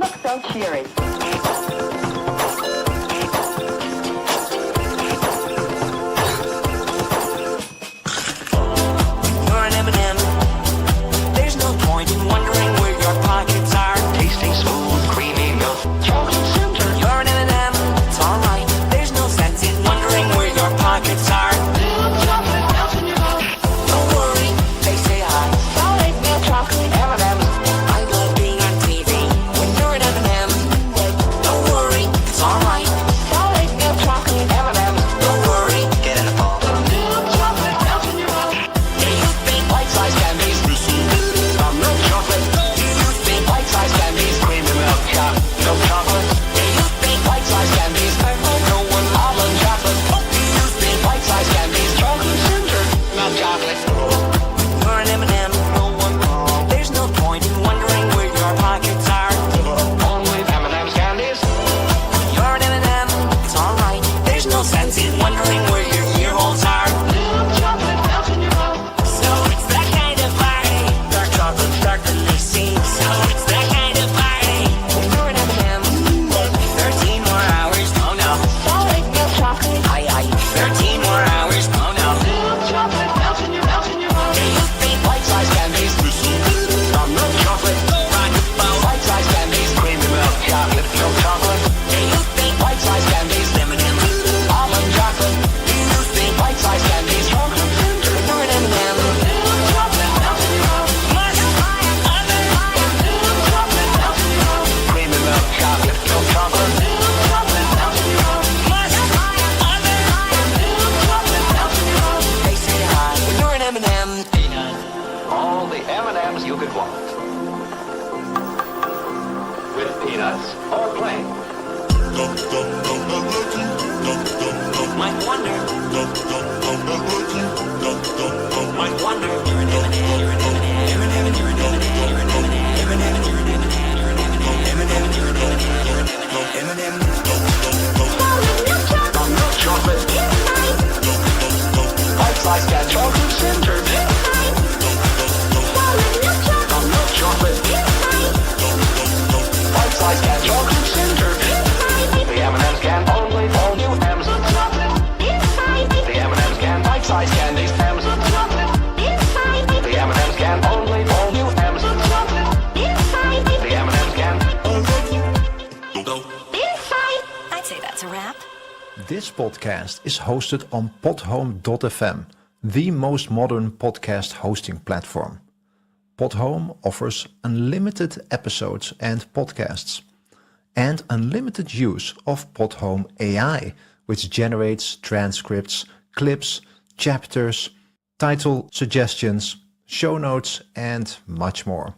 look so cheery. You're an M&M. There's no point in wondering where your pockets are. Tasting smooth, creamy milk. Chocolate center. You're an M&M. It's alright. There's no sense in wondering where your pockets are. Little chocolate melts in your mouth. Don't worry, they say hi. Solid milk chocolate M&M's. I love being on TV when you're an M&M. Don't worry, it's alright. Solid milk chocolate M&M's. Don't worry, get in the ball. Little chocolate melts in your mouth. Do you think bite-sized candies? Milk chocolate. Do you think bite-sized candies? Creamy milk chocolate. Do you think bite-sized candies? No one almond chocolate. Do you think bite-sized candies? Chocolate center. Milk chocolate. You're an M&M. No one wrong. There's no point in wondering where your pockets are. Only M&M's candies. You're an M&M. It's alright. There's no sense in wondering where your ear holes are. Little chocolate melts in your mouth. So it's that kind of party. Dark chocolate's darker than they seem. So it's that kind of party. When you're an M&M. 13 more hours. Oh no. Solid milk chocolate. Aye. 13 more hours. Oh no. Little chocolate melts in your mouth. Do you think bite-sized candies? Milk chocolate. Bite-sized candies. Creamy milk chocolate. Milk chocolate. Do you think bite-sized candies? M&M. Almond chocolate. Do you think bite-sized candies? Chocolate center. You're an M&M. Little chocolate melts in your mouth. Little chocolate melts in your mouth. Creamy milk chocolate. Milk chocolate. Little chocolate melts in your mouth. Little chocolate melts in your mouth. They say hi when you're an M&M. All the M&Ms you could want. With peanuts or plain. Might wonder. Might wonder. You're an M&M. You're an M&M. You're an M&M. You're an M&M. You're an M&M. You're an M&M. You're an M&M. You're an M&M. You're an M&M. You're an M&M. Milk chocolate. Bite-sized cat chocolate center. Milk chocolate. Bite-sized cat chocolate center. The M&M's can only all new M's. The M&M's can bite-sized candies. M's. The M&M's can only all new M's. The M&M's can. I'd say that's a wrap. This podcast is hosted on podhome.fm, the most modern podcast hosting platform. Podhome offers unlimited episodes and podcasts, and unlimited use of Podhome AI, which generates transcripts, clips, chapters, title suggestions, show notes, and much more.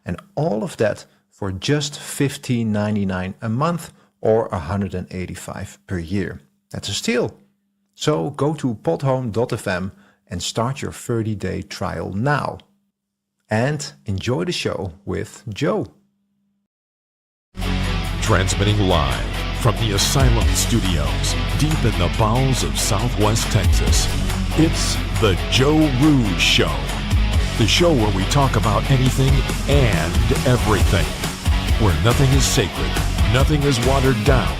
And all of that for just $15.99 a month or $185 per year. That's a steal. So go to podhome.fm and start your 30-day trial now. And enjoy the show with Joe. Transmitting live from the Asylum Studios, deep in the bowels of Southwest Texas. It's the Joe Rooz Show. The show where we talk about anything and everything. Where nothing is sacred, nothing is watered down,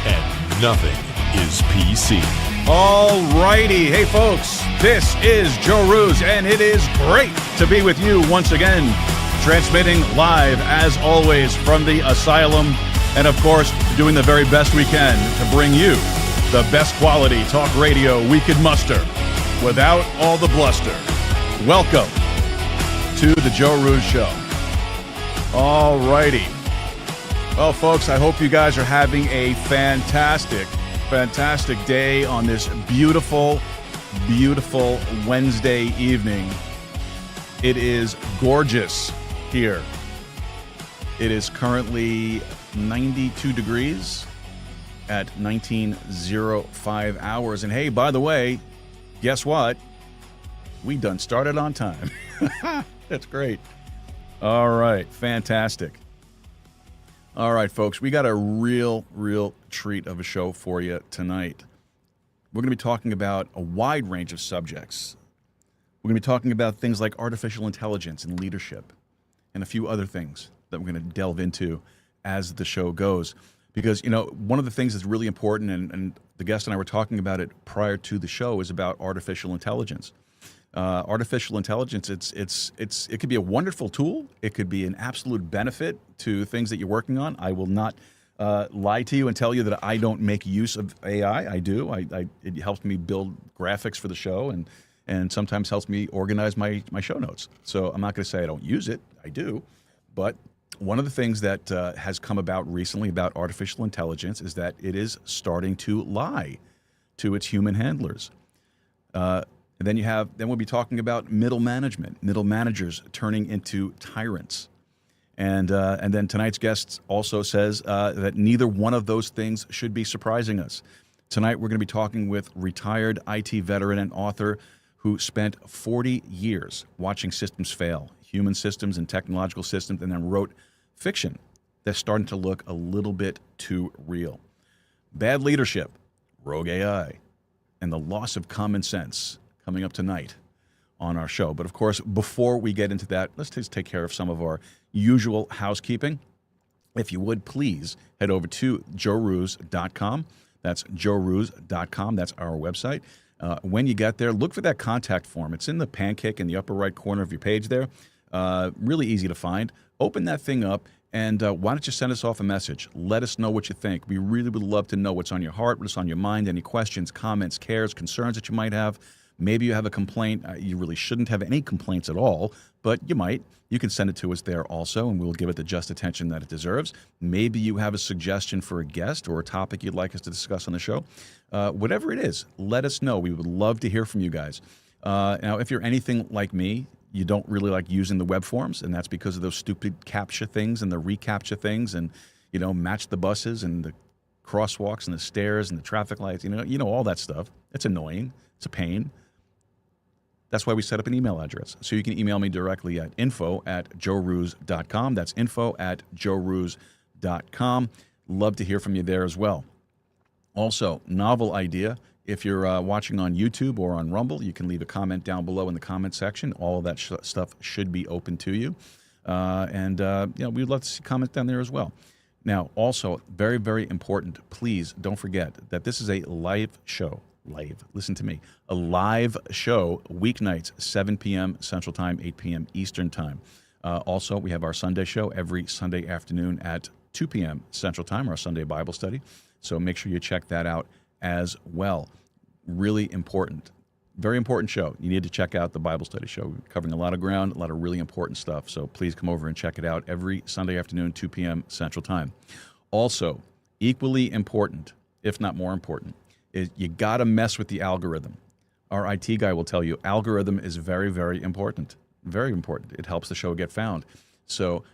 and nothing is PC. Alrighty, hey folks, this is Joe Rooz, and it is great to be with you once again, transmitting live as always from the Asylum, and of course doing the very best we can to bring you the best quality talk radio we could muster without all the bluster. Welcome to the Joe Rooz Show. Alrighty. Well, folks, I hope you guys are having a fantastic day on this beautiful Wednesday evening. It is gorgeous here. It is currently 92 degrees at 19:05 hours. And hey, by the way, guess what? We done started on time. That's great. All right, fantastic. All right, folks, we got a real treat of a show for you tonight. We're going to be talking about a wide range of subjects. We're going to be talking about things like artificial intelligence and leadership and a few other things that we're going to delve into as the show goes. Because, one of the things that's really important, and the guest and I were talking about it prior to the show, is about artificial intelligence. Artificial intelligence, it could be a wonderful tool. It could be an absolute benefit to things that you're working on. I will not lie to you and tell you that I don't make use of AI. I do. It helps me build graphics for the show, and sometimes helps me organize my show notes. So I'm not going to say I don't use it. I do. But one of the things that has come about recently about artificial intelligence is that it is starting to lie to its human handlers. And then we'll be talking about middle managers turning into tyrants. And then tonight's guest also says that neither one of those things should be surprising us. Tonight we're going to be talking with retired IT veteran and author who spent 40 years watching systems fail, human systems and technological systems, and then wrote fiction that's starting to look a little bit too real. Bad leadership, rogue AI, and the loss of common sense coming up tonight on our show. But of course, before we get into that, let's just take care of some of our usual housekeeping. If you would, please head over to joerooz.com. That's joerooz.com. That's our website. When you get there, look for that contact form. It's in the pancake in the upper right corner of your page there. Really easy to find. Open that thing up, and why don't you send us off a message? Let us know what you think. We really would love to know what's on your heart, what's on your mind, any questions, comments, cares, concerns that you might have. Maybe you have a complaint. You really shouldn't have any complaints at all, but you might. You can send it to us there also, and we'll give it the just attention that it deserves. Maybe you have a suggestion for a guest or a topic you'd like us to discuss on the show. Whatever it is, let us know. We would love to hear from you guys. Now, if you're anything like me, you don't really like using the web forms, and that's because of those stupid CAPTCHA things and the reCAPTCHA things and, match the buses and the crosswalks and the stairs and the traffic lights, all that stuff. It's annoying. It's a pain. That's why we set up an email address. So you can email me directly at info@joerooz.com. That's info@joerooz.com. Love to hear from you there as well. Also, novel idea. If you're watching on YouTube or on Rumble, you can leave a comment down below in the comment section. All of that stuff should be open to you. We'd love to see comments down there as well. Now, also, very, very important, please don't forget that this is a live show. Listen to me. A live show, weeknights, 7 p.m. Central Time, 8 p.m. Eastern Time. Also, we have our Sunday show every Sunday afternoon at 2 p.m. Central Time, our Sunday Bible study. So make sure you check that out as well. Really important. Very important show. You need to check out the Bible study show. We're covering a lot of ground, a lot of really important stuff. So please come over and check it out every Sunday afternoon, 2 p.m. Central Time. Also, equally important, if not more important, is you got to mess with the algorithm. Our IT guy will tell you algorithm is very, very important. Very important. It helps the show get found. So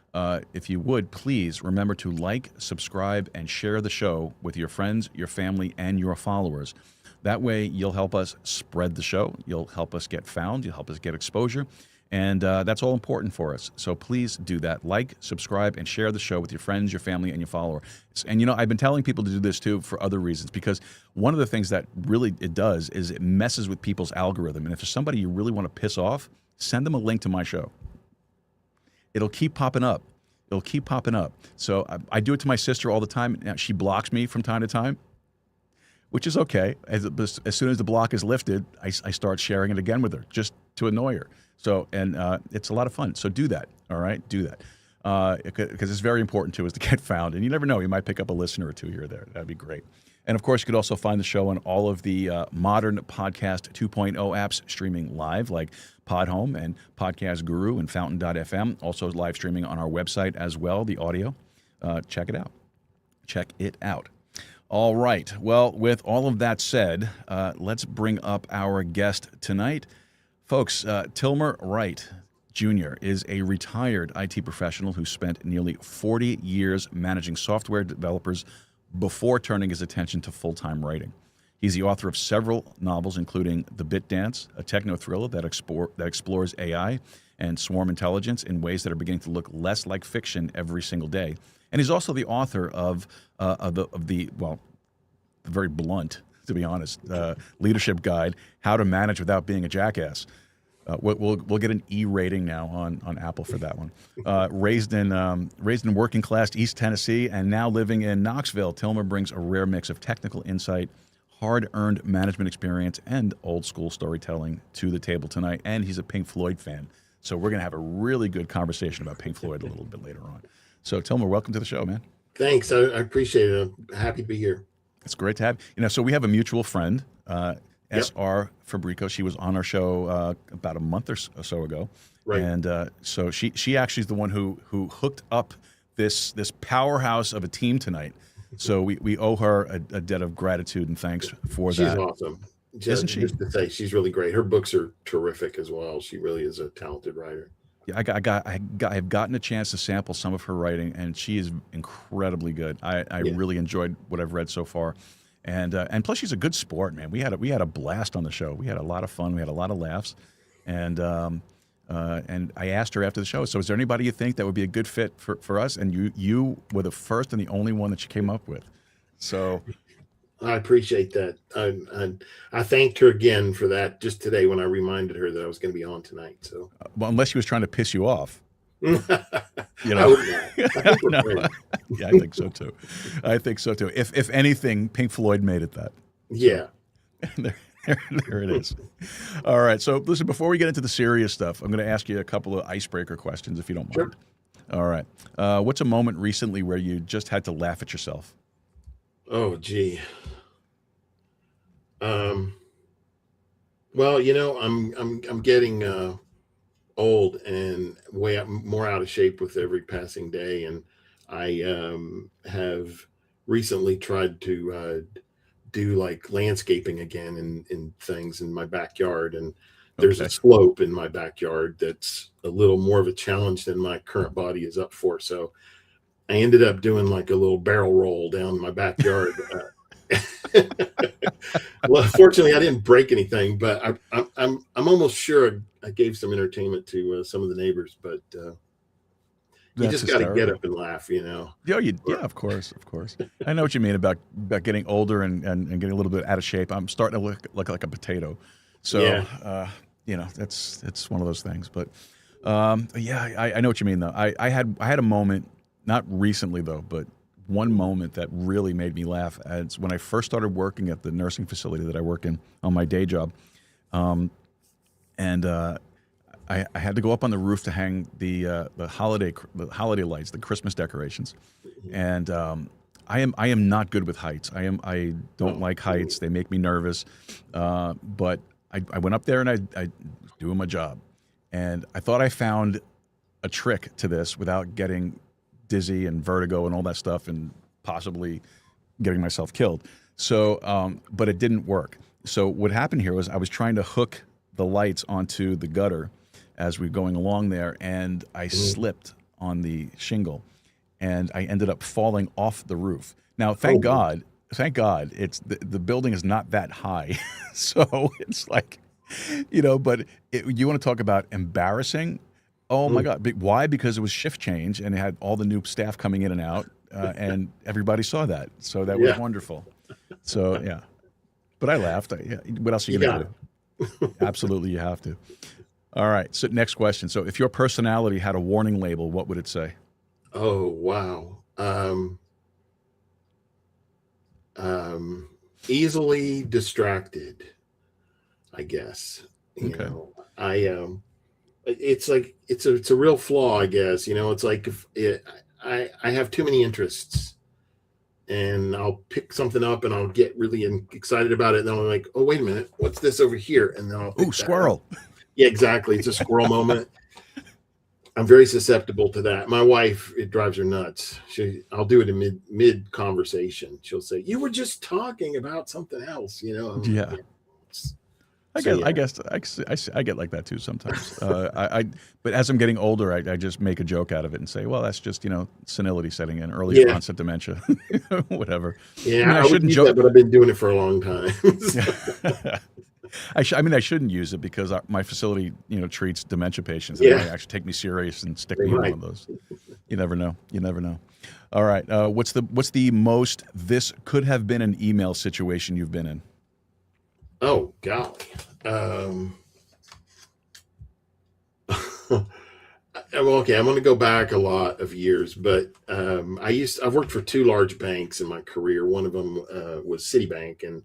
if you would, please remember to like, subscribe, and share the show with your friends, your family, and your followers. That way, you'll help us spread the show. You'll help us get found. You'll help us get exposure. And that's all important for us. So please do that. Like, subscribe, and share the show with your friends, your family, and your followers. And, I've been telling people to do this, too, for other reasons, because one of the things that really it does is it messes with people's algorithm. And if there's somebody you really want to piss off, send them a link to my show. It'll keep popping up. It'll keep popping up. So I do it to my sister all the time. Now, she blocks me from time to time, which is okay. As soon as the block is lifted, I start sharing it again with her, just to annoy her. So, and it's a lot of fun. So do that, all right? Do that. Because it's very important to us to get found. And you never know, you might pick up a listener or two here or there. That'd be great. And, of course, you could also find the show on all of the modern Podcast 2.0 apps streaming live, like Podhome and Podcast Guru and Fountain.fm. Also live streaming on our website as well, the audio. Check it out. Check it out. All right. Well, with all of that said, let's bring up our guest tonight. Folks, Tilmer Wright Jr. is a retired IT professional who spent nearly 40 years managing software developers before turning his attention to full-time writing. He's the author of several novels, including The Bit Dance, a techno-thriller that explores AI and swarm intelligence in ways that are beginning to look less like fiction every single day. And he's also the author of the very blunt, to be honest, leadership guide, How to Manage Without Being a Jackass. We'll get an E rating now on Apple for that one. Raised in working class East Tennessee and now living in Knoxville, Tilmer brings a rare mix of technical insight, hard-earned management experience, and old-school storytelling to the table tonight. And he's a Pink Floyd fan, so we're going to have a really good conversation about Pink Floyd a little bit later on. So, Tilmer, welcome to the show, man. Thanks. I appreciate it. I'm happy to be here. It's great to have you. So we have a mutual friend, S.R. Fabrico. She was on our show about a month or so ago. Right. And so she actually is the one who hooked up this powerhouse of a team tonight. So we owe her a debt of gratitude and thanks for that. She's awesome. Isn't she? Just to say, she's really great. Her books are terrific as well. She really is a talented writer. Yeah, I have gotten a chance to sample some of her writing, and she is incredibly good. I really enjoyed what I've read so far, and plus she's a good sport, man. We had a blast on the show. We had a lot of fun. We had a lot of laughs, and I asked her after the show, so is there anybody you think that would be a good fit for us? And you were the first and the only one that she came up with. So I appreciate that. I thanked her again for that just today when I reminded her that I was going to be on tonight. So, well, unless she was trying to piss you off, you know. I would not. I think we're No. great. Yeah, I think so too. I think so too. If anything, Pink Floyd made it that. Yeah. There it is. All right. So listen, before we get into the serious stuff, I'm going to ask you a couple of icebreaker questions, if you don't mind. Sure. All right. What's a moment recently where you just had to laugh at yourself? Oh, gee. Well, I'm getting old and more out of shape with every passing day, and I have recently tried to do like landscaping again and things in my backyard, and there's a slope in my backyard that's a little more of a challenge than my current body is up for. So I ended up doing like a little barrel roll down my backyard. Well, fortunately, I didn't break anything, but I'm almost sure I gave some entertainment to some of the neighbors. But you just got to get up and laugh, Yeah, of course. I know what you mean about getting older and getting a little bit out of shape. I'm starting to look like a potato. So, it's one of those things. But I know what you mean though. I had a moment, not recently though, but one moment that really made me laugh. It's when I first started working at the nursing facility that I work in on my day job, and I had to go up on the roof to hang the holiday lights, the Christmas decorations, and I am not good with heights. I don't like heights. They make me nervous. But I went up there and I was doing my job, and I thought I found a trick to this without getting dizzy and vertigo and all that stuff and possibly getting myself killed. So, but it didn't work. So what happened here was I was trying to hook the lights onto the gutter as we were going along there, and I slipped on the shingle, and I ended up falling off the roof. Now, thank God, it's the building is not that high, so it's like, but you want to talk about embarrassing? Oh my God! Why? Because it was shift change, and it had all the new staff coming in and out, and everybody saw that. So that was wonderful. So yeah, but I laughed. What else are you gonna do? Absolutely, you have to. All right. So next question. So if your personality had a warning label, what would it say? Oh wow. Easily distracted, I guess. It's like it's a real flaw, I guess. It's like I have too many interests, and I'll pick something up and I'll get really excited about it, and then I'm like, oh wait a minute, what's this over here? And then I'll pick squirrel. Yeah, exactly. It's a squirrel moment. I'm very susceptible to that. My wife, it drives her nuts. I'll do it in mid conversation. She'll say, "You were just talking about something else," Yeah. I guess I get like that too sometimes. But as I'm getting older, I just make a joke out of it and say, well, that's just senility setting in, early onset dementia, whatever. Yeah, I shouldn't joke, but I've been doing it for a long time. I shouldn't use it because my facility treats dementia patients. And they actually take me serious and stick me in one of those. You never know. All right, what's the most this could have been an email situation you've been in? Oh golly. well, okay, I'm going to go back a lot of years, but I've worked for two large banks in my career. One of them was Citibank, and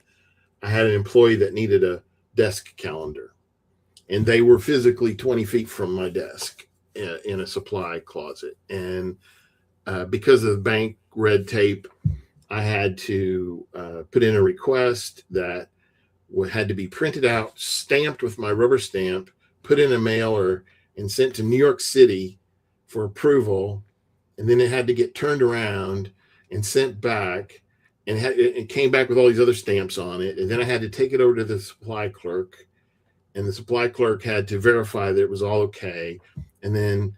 I had an employee that needed a desk calendar, and they were physically 20 feet from my desk in a supply closet. And because of the bank red tape, I had to put in a request that had to be printed out, stamped with my rubber stamp, put in a mailer, and sent to New York City for approval. And then it had to get turned around and sent back, and it came back with all these other stamps on it. And then I had to take it over to the supply clerk, and the supply clerk had to verify that it was all okay, and then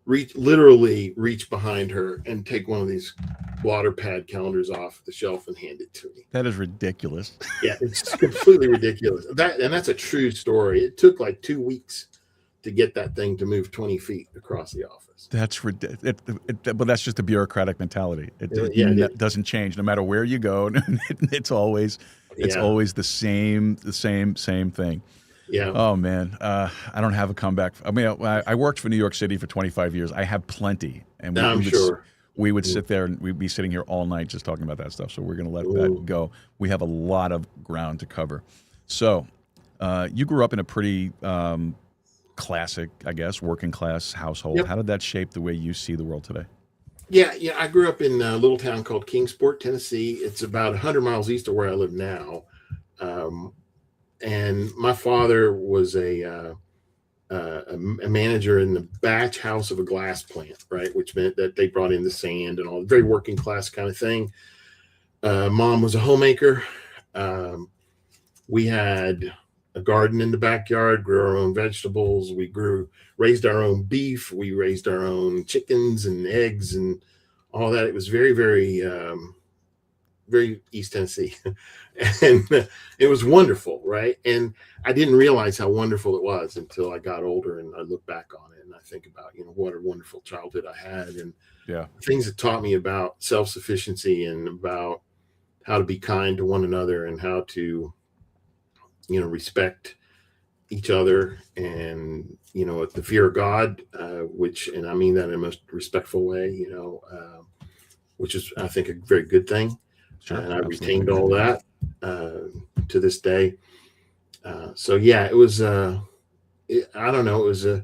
literally reach behind her and take one of these blotter pad calendars off the shelf and hand it to me. That is ridiculous. Yeah, it's completely ridiculous. That's a true story. It took like 2 weeks to get that thing to move 20 feet across the office. That's ridiculous. But that's just a bureaucratic mentality. It doesn't change no matter where you go. It's always the same thing. Yeah. Oh man, I don't have a comeback. I mean, I worked for New York City for 25 years. I have plenty, and we would sit there and we'd be sitting here all night just talking about that stuff. So we're going to let that go. We have a lot of ground to cover. So you grew up in a pretty classic, I guess, working class household. Yep. How did that shape the way you see the world today? Yeah. I grew up in a little town called Kingsport, Tennessee. It's about 100 miles east of where I live now. And my father was a manager in the batch house of a glass plant, right? Which meant that they brought in the sand and all, very working class kind of thing. Mom was a homemaker. We had a garden in the backyard, grew our own vegetables. We raised our own beef. We raised our own chickens and eggs and all that. It was very, very, very East Tennessee. And it was wonderful, right? And I didn't realize how wonderful it was until I got older and I look back on it and I think about, what a wonderful childhood I had, and things that taught me about self-sufficiency and about how to be kind to one another and how to, respect each other and, the fear of God, and I mean that in a most respectful way, which is, I think, a very good thing. Sure, and I absolutely. retained all that to this day. So yeah, it was I don't know, it was a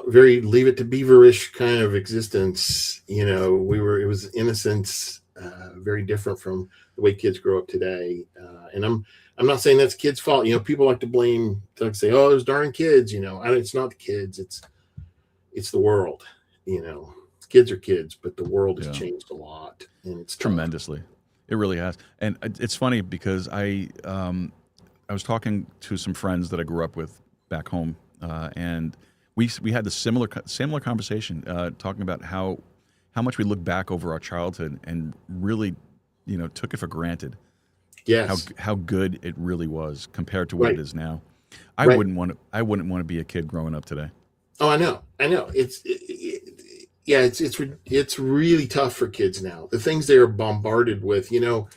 very Leave It to Beaverish kind of existence. It was innocence, very different from the way kids grow up today. And I'm not saying that's kids' fault. People like to say, oh, those darn kids. It's not the kids. It's the world. Kids are kids, but the world has changed a lot, and it's tremendously. It really has. And it's funny because I was talking to some friends that I grew up with back home, and we had the similar conversation, talking about how much we look back over our childhood and really, took it for granted. Yes. How good it really was compared to what it is now. I wouldn't want to be a kid growing up today. Oh, I know. It's really tough for kids now. The things they are bombarded with, and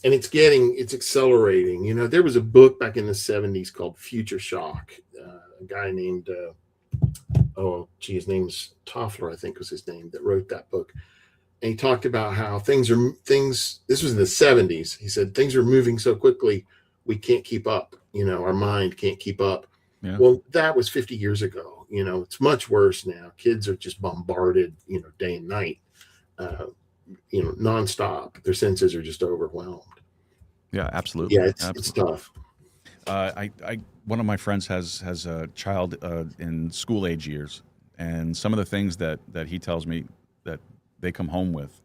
it's accelerating. There was a book back in the 70s called Future Shock. A guy named, his name's Toffler, I think was his name, that wrote that book. And he talked about how this was in the 70s. He said, things are moving so quickly, we can't keep up. Our mind can't keep up. Yeah. Well, that was 50 years ago. It's much worse now. Kids are just bombarded, day and night, nonstop. Their senses are just overwhelmed. Yeah, absolutely. Yeah, it's tough. One of my friends has a child in school age years, and some of the things that he tells me that they come home with,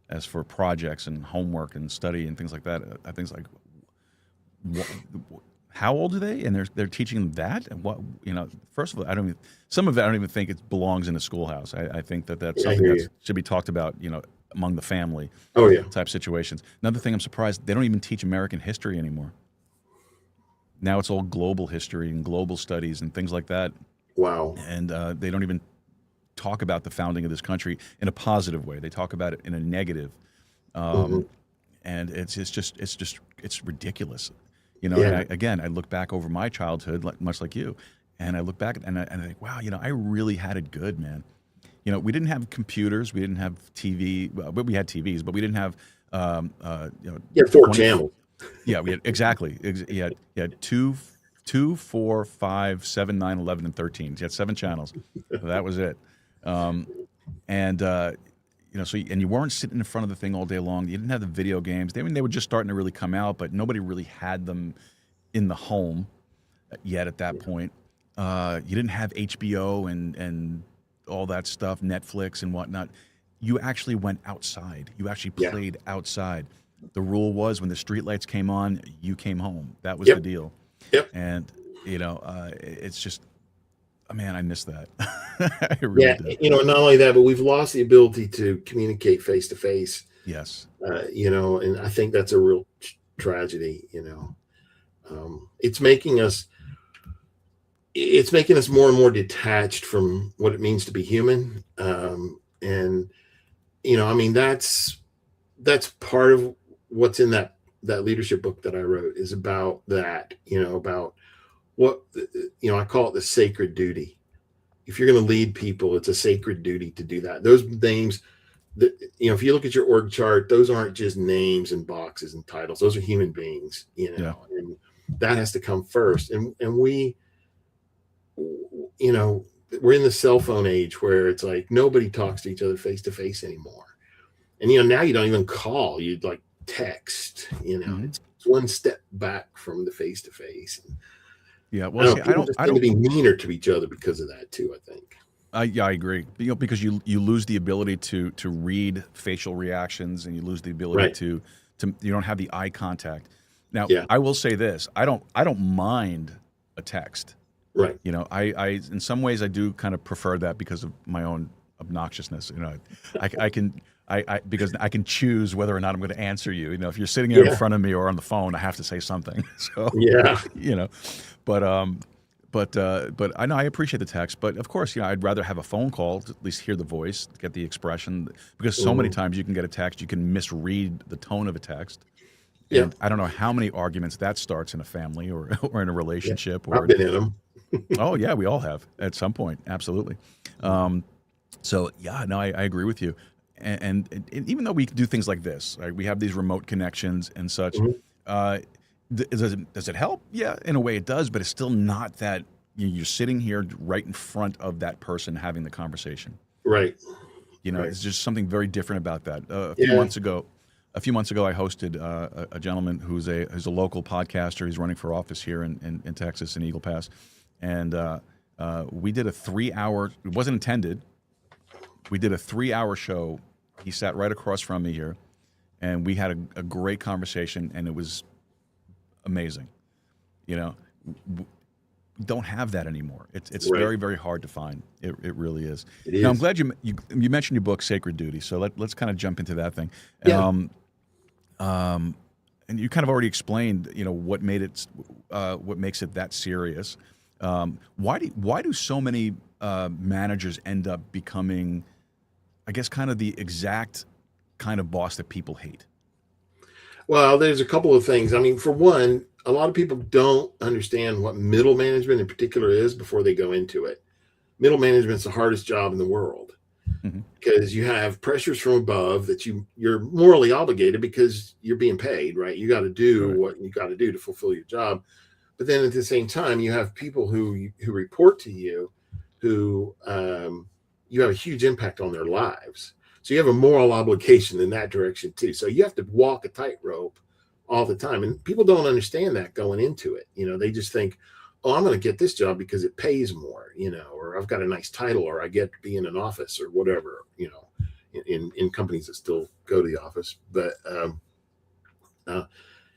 as for projects and homework and study and things like that, I think it's like, how old are they? And they're teaching them that? And what, first of all, some of it I don't even think it belongs in a schoolhouse. I think that's something that should be talked about, among the family type situations. Another thing, I'm surprised they don't even teach American history anymore. Now it's all global history and global studies and things like that. Wow. And they don't even talk about the founding of this country in a positive way. They talk about it in a negative. And it's ridiculous. And I look back over my childhood, much like you, And I look back and I think, wow, I really had it good, man. We didn't have computers, we didn't have TV, but we had TVs, but we didn't have, You had 4 channels. Yeah, we had exactly. You had 2, 4, 5, 7, 9, 11, and 13. You had 7 channels. So that was it. And you weren't sitting in front of the thing all day long. You didn't have the video games. They were just starting to really come out, but nobody really had them in the home yet at that point. You didn't have HBO and all that stuff, Netflix and whatnot. You actually went outside. You actually played outside. The rule was when the streetlights came on, you came home. That was the deal. Yep. And it's just, man, I miss that. I really did. Not only that, but we've lost the ability to communicate face to face. Yes. And I think that's a real tragedy. It's making us more and more detached from what it means to be human. That's part of what's in that leadership book that I wrote is about that, about what, I call it the sacred duty. If you're going to lead people, it's a sacred duty to do that. Those names that, if you look at your org chart, those aren't just names and boxes and titles. Those are human beings, and that has to come first. And we, we're in the cell phone age where it's like nobody talks to each other face to face anymore. And, now you don't even call, you'd like text, it's one step back from the face to face. Yeah. Well, I don't to be meaner to each other because of that too, I think. I agree. Because you lose the ability to read facial reactions, and you lose the ability to you don't have the eye contact. Now, I will say this: I don't mind a text. Right. I in some ways I do kind of prefer that because of my own obnoxiousness. Because I can choose whether or not I'm going to answer you. If you're sitting here in front of me or on the phone, I have to say something. So but I know I appreciate the text. But of course, I'd rather have a phone call to at least hear the voice, get the expression, because so many times you can get a text, you can misread the tone of a text. And I don't know how many arguments that starts in a family or in a relationship. I've been in them. Oh yeah, we all have at some point, absolutely. So yeah, no, I agree with you. And even though we do things like this, right, we have these remote connections and such. Does it help? Yeah, in a way it does, but it's still not that you're sitting here right in front of that person having the conversation. Right. It's just something very different about that. A few months ago, I hosted a gentleman who's a local podcaster. He's running for office here in Texas in Eagle Pass, and we did a 3-hour. It wasn't intended. We did a 3-hour show. He sat right across from me here, and we had a great conversation, and it was amazing. We don't have that anymore. It's very, very hard to find. It really is. Now, I'm glad you mentioned your book, Sacred Duty. So let's kind of jump into that thing. Yeah. And you kind of already explained, what makes it that serious. Why do so many managers end up becoming, I guess, kind of the exact kind of boss that people hate? Well, there's a couple of things. I mean, for one, a lot of people don't understand what middle management in particular is before they go into it. Middle management's the hardest job in the world because you have pressures from above that you're morally obligated because you're being paid, right? You got to do what you got to do to fulfill your job. But then at the same time, you have people who report to you who you have a huge impact on their lives. So you have a moral obligation in that direction too. So you have to walk a tightrope all the time. And people don't understand that going into it. They just think, oh, I'm going to get this job because it pays more, or I've got a nice title, or I get to be in an office or whatever, in companies that still go to the office. But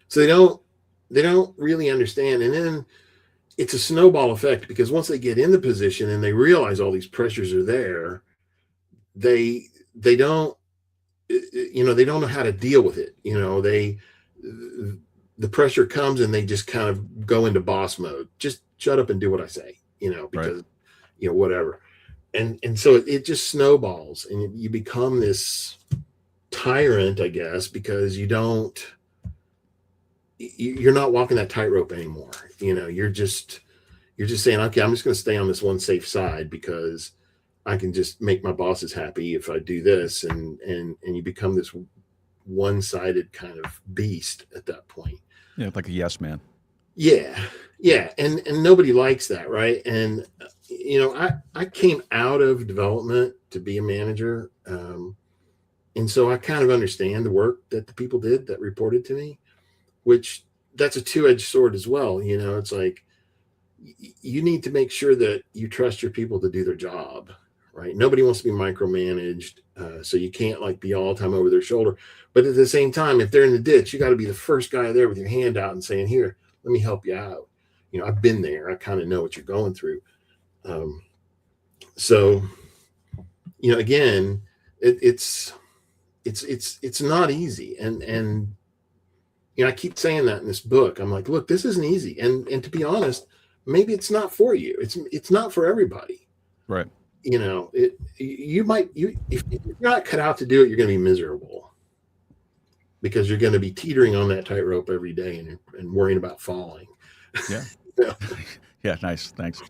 so they don't really understand. And then it's a snowball effect because once they get in the position and they realize all these pressures are there, they don't know how to deal with it. The pressure comes and they just kind of go into boss mode. Just shut up and do what I say, because, whatever. And so it just snowballs and you become this tyrant, I guess, because you're not walking that tightrope anymore. You're just, You're just saying, okay, I'm just going to stay on this one safe side because I can just make my bosses happy if I do this, and you become this one-sided kind of beast at that point. Yeah, like a yes man. Yeah, yeah, and nobody likes that, right? And I came out of development to be a manager, and so I kind of understand the work that the people did that reported to me, which that's a two-edged sword as well. It's like you need to make sure that you trust your people to do their job, right? Nobody wants to be micromanaged, so you can't like be all the time over their shoulder. But at the same time, if they're in the ditch, you got to be the first guy there with your hand out and saying, "Here, let me help you out." I've been there. I kind of know what you're going through. So, again, it's not easy, and I keep saying that in this book. I'm like, look, this isn't easy, and to be honest, maybe it's not for you. It's not for everybody. Right. If you're not cut out to do it, you're going to be miserable because you're going to be teetering on that tightrope every day and worrying about falling. Yeah. Yeah. Yeah. Nice. Thanks.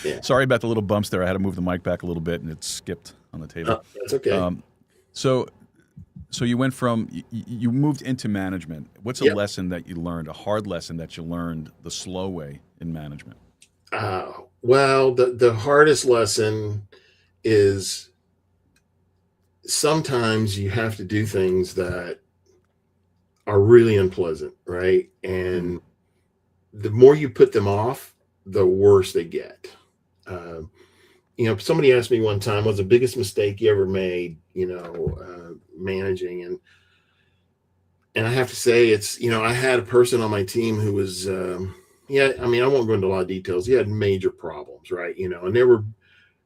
Yeah. Sorry about the little bumps there. I had to move the mic back a little bit and it skipped on the table. That's okay. So you went from, you moved into management. What's a Yep. lesson that you learned, a hard lesson that you learned the slow way in management? Well, the hardest lesson is sometimes you have to do things that are really unpleasant, right? And the more you put them off, the worse they get. Somebody asked me one time, what's the biggest mistake you ever made, managing? And I have to say it's, I had a person on my team who was, I won't go into a lot of details. He had major problems, right? And there were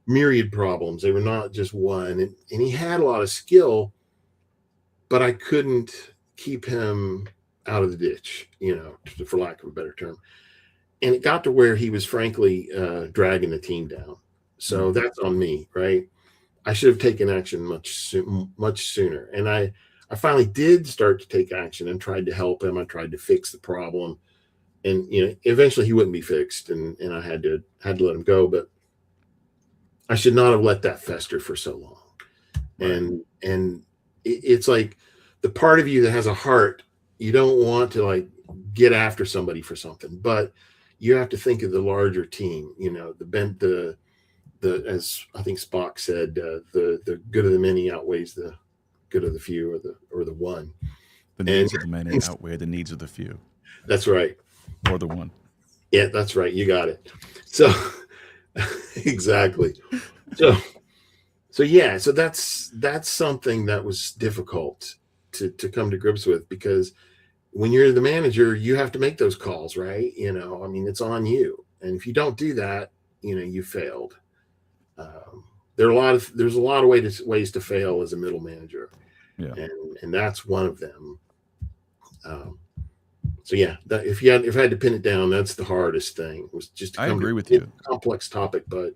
myriad problems. They were not just one. And he had a lot of skill, but I couldn't keep him out of the ditch, for lack of a better term. And it got to where he was frankly dragging the team down. So that's on me, right? I should have taken action much sooner. And I finally did start to take action and tried to help him. I tried to fix the problem. And eventually he wouldn't be fixed, and I had to let him go. But I should not have let that fester for so long. Right. And it's like the part of you that has a heart, you don't want to like get after somebody for something, but you have to think of the larger team. The as I think Spock said, the good of the many outweighs the good of the few, or the one. The needs of the many outweigh the needs of the few. That's right. Or the one. Yeah, that's right. You got it. So exactly. So yeah, so that's something that was difficult to come to grips with, because when you're the manager, you have to make those calls, right? It's on you. And if you don't do that, you failed. There's a lot of ways to fail as a middle manager. Yeah. And that's one of them. So yeah, if I had to pin it down, that's the hardest thing. Was just I agree with you. Complex topic, but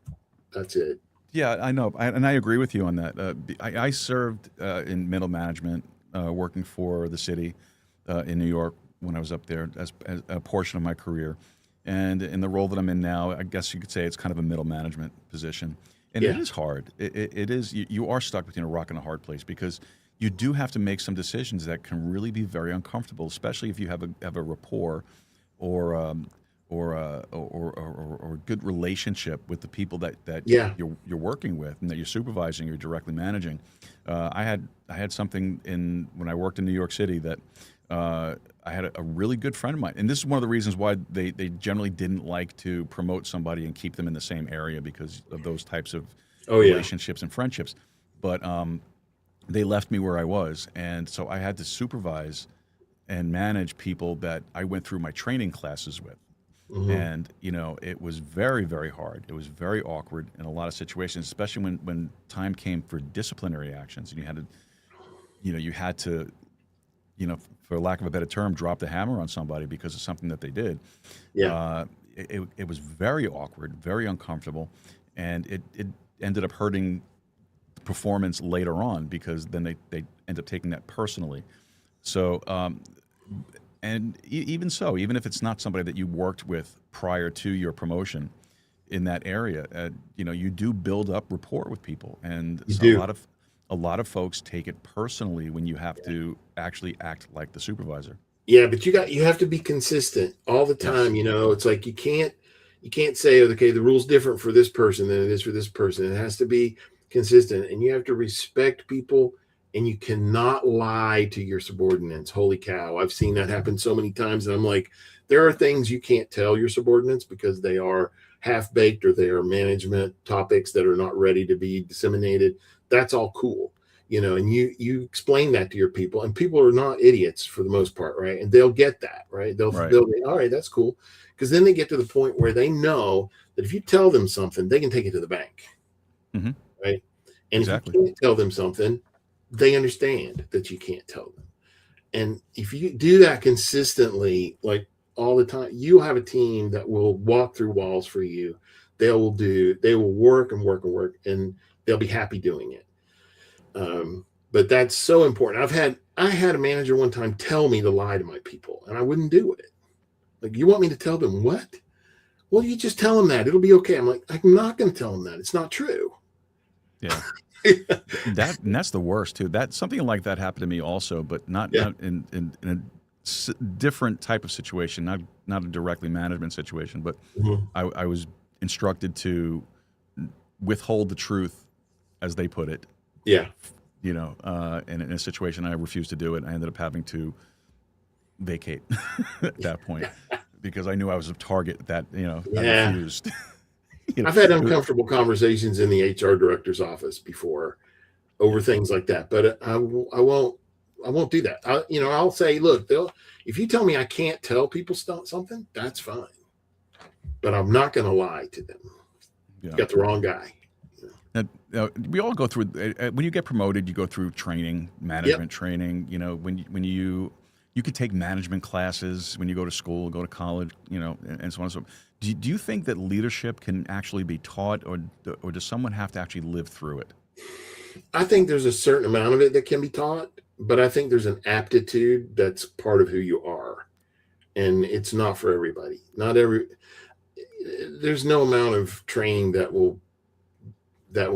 that's it. Yeah, I know, and I agree with you on that. I served in middle management, working for the city in New York when I was up there as a portion of my career, and in the role that I'm in now, I guess you could say it's kind of a middle management position, and Yeah. it is hard. It is. You are stuck between a rock and a hard place, because you do have to make some decisions that can really be very uncomfortable, especially if you have a rapport or a good relationship with the people that Yeah. you're working with and that you're supervising, you're directly managing. I had something when I worked in New York City that I had a really good friend of mine, and this is one of the reasons why they generally didn't like to promote somebody and keep them in the same area, because of those types of relationships and friendships. But they left me where I was, and so I had to supervise and manage people that I went through my training classes with. Mm-hmm. And it was very, very hard. It was very awkward in a lot of situations, especially when time came for disciplinary actions, and you had to, for lack of a better term, drop the hammer on somebody because of something that they did. Yeah. It was very awkward, very uncomfortable, and it ended up hurting the performance later on, because then they end up taking that personally. So And even so, even if it's not somebody that you worked with prior to your promotion in that area, you do build up rapport with people, and You so do. a lot of folks take it personally when you have to actually act like the supervisor. Yeah, but you have to be consistent all the Yes. time. It's like you can't say, okay, the rule's different for this person than it is for this person. It has to be consistent, and you have to respect people, and you cannot lie to your subordinates. Holy cow. I've seen that happen so many times. And I'm like, there are things you can't tell your subordinates because they are half-baked or they are management topics that are not ready to be disseminated. That's all cool. And you explain that to your people, and people are not idiots for the most part, right? And they'll get that, right? They'll be, all right, that's cool. Because then they get to the point where they know that if you tell them something, they can take it to the bank, right? And Exactly. if you can't tell them something, they understand that you can't tell them. And if you do that consistently, like all the time, you'll have a team that will walk through walls for you. They will work and work and work, and they'll be happy doing it. But that's so important. I had a manager one time tell me to lie to my people, and I wouldn't do it. Like, you want me to tell them what? Well, you just tell them that. It'll be okay. I'm like, I'm not going to tell them that. It's not true. Yeah. And that's the worst too. That something like that happened to me also, but not in a different type of situation, not a directly management situation, but I was instructed to withhold the truth, as they put it. Yeah. And in a situation I refused to do it. I ended up having to vacate at that point because I knew I was a target that, I refused. I've had uncomfortable conversations in the HR director's office before over things like that, but I won't do that. I'll say, look, if you tell me I can't tell people something, that's fine, but I'm not going to lie to them. Yeah. You got the wrong guy. We all go through, when you get promoted, you go through training, management training, when you could take management classes when you go to school, go to college, and so on and so forth. Do you think that leadership can actually be taught, or does someone have to actually live through it? I think there's a certain amount of it that can be taught, but I think there's an aptitude that's part of who you are, and it's not for everybody. There's no amount of training that will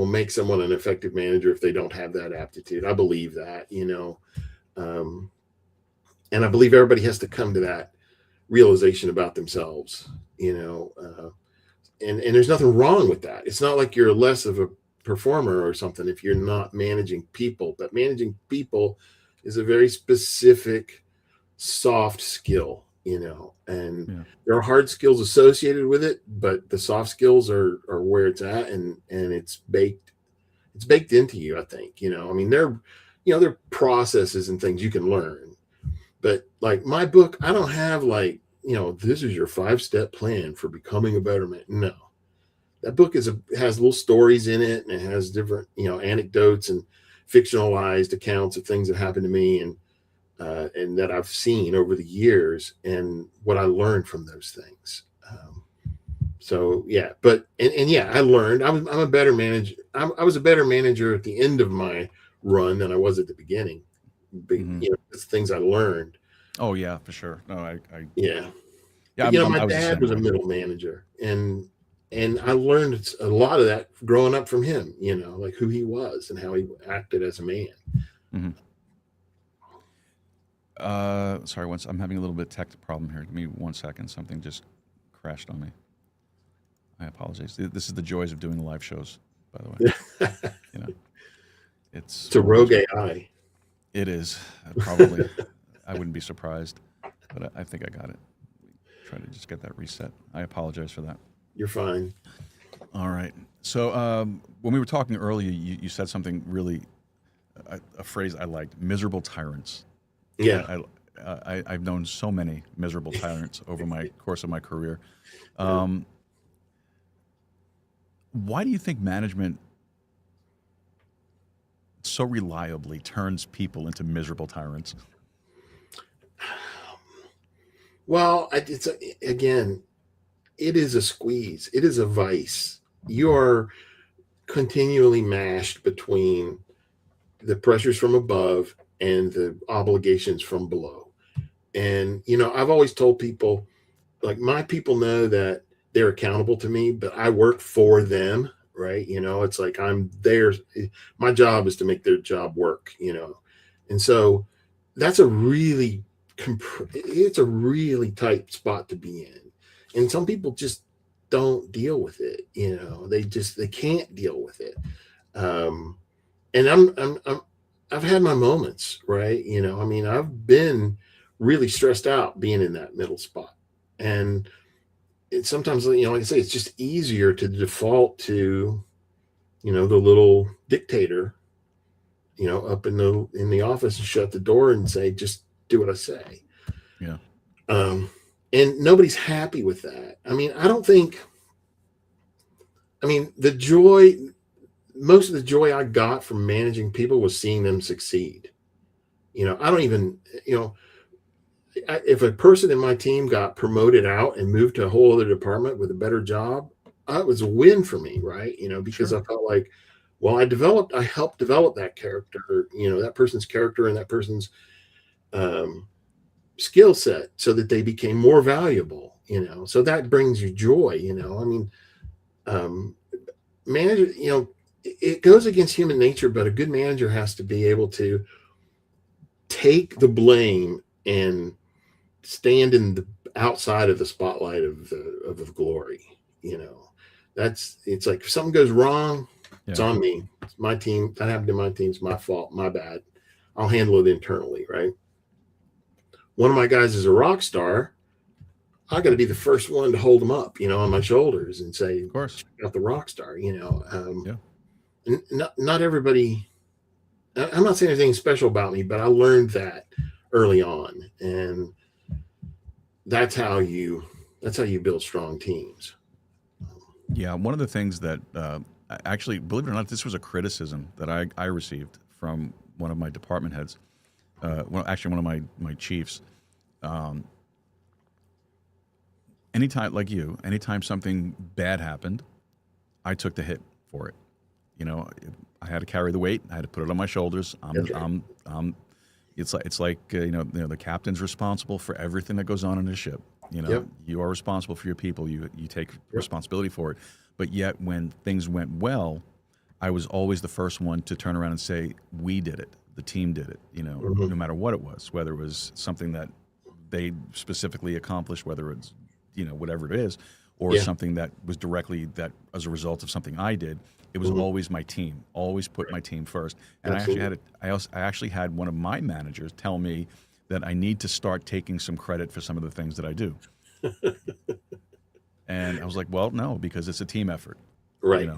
make someone an effective manager if they don't have that aptitude. I believe that, and I believe everybody has to come to that realization about themselves, and there's nothing wrong with that. It's not like you're less of a performer or something if you're not managing people, but managing people is a very specific, soft skill, and there are hard skills associated with it, but the soft skills are where it's at, and it's baked into you, I think. There are processes and things you can learn, but like my book, I don't have like, this is your 5-step plan for becoming a better man. No, that book has little stories in it, and it has different, anecdotes and fictionalized accounts of things that happened to me and that I've seen over the years and what I learned from those things. I learned. I'm a better manager. I was a better manager at the end of my run than I was at the beginning. It's things I learned. Oh yeah, for sure. No, Yeah. But, my dad was a middle manager, and I learned a lot of that growing up from him, like who he was and how he acted as a man. Sorry, I'm having a little bit of tech problem here. Give me 1 second. Something just crashed on me. I apologize. This is the joys of doing live shows, by the way. It's a rogue AI. It is. Probably. I wouldn't be surprised, but I think I got it. Try to just get that reset. I apologize for that. You're fine. All right. So when we were talking earlier, you said something really, a phrase I liked, miserable tyrants. Yeah. I've known so many miserable tyrants over my course of my career. Why do you think management so reliably turns people into miserable tyrants? Well, it is a squeeze. It is a vice. You are continually mashed between the pressures from above and the obligations from below. And, I've always told people, like, my people know that they're accountable to me, but I work for them, right? It's like I'm there. My job is to make their job work, And so that's it's a really tight spot to be in. And some people just don't deal with it. They can't deal with it. And I've had my moments, right? I've been really stressed out being in that middle spot. And it's sometimes, like I say, it's just easier to default to, the little dictator, up in the office and shut the door and say, just do what I say. Yeah. And nobody's happy with that. Most of the joy I got from managing people was seeing them succeed. If a person in my team got promoted out and moved to a whole other department with a better job, that was a win for me, right? Because sure. I felt like, well, I helped develop that character, that person's character and that person's skill set so that they became more valuable, so that brings you joy, manager, it goes against human nature, but a good manager has to be able to take the blame and stand in the outside of the spotlight of the glory. It's like if something goes wrong, it's on me. It's my team. That happened to my team. It's my fault. My bad. I'll handle it internally, right? One of my guys is a rock star. I got to be the first one to hold him up, on my shoulders and say, of course, check out the rock star, And not everybody. I'm not saying anything special about me, but I learned that early on, and that's how you build strong teams. Yeah, one of the things that actually, believe it or not, this was a criticism that I received from one of my department heads. One of my chiefs. Anytime something bad happened, I took the hit for it. I had to carry the weight. I had to put it on my shoulders. It's like the captain's responsible for everything that goes on in the ship. You are responsible for your people. You take responsibility for it. But yet, when things went well, I was always the first one to turn around and say, "We did it. The team did it." No matter what it was, whether it was something that they specifically accomplished, whether it's whatever it is, or something that was directly that as a result of something I did. It was always my team. Always put my team first. And I actually had one of my managers tell me that I need to start taking some credit for some of the things that I do. And I was like, well, no, because it's a team effort. Right.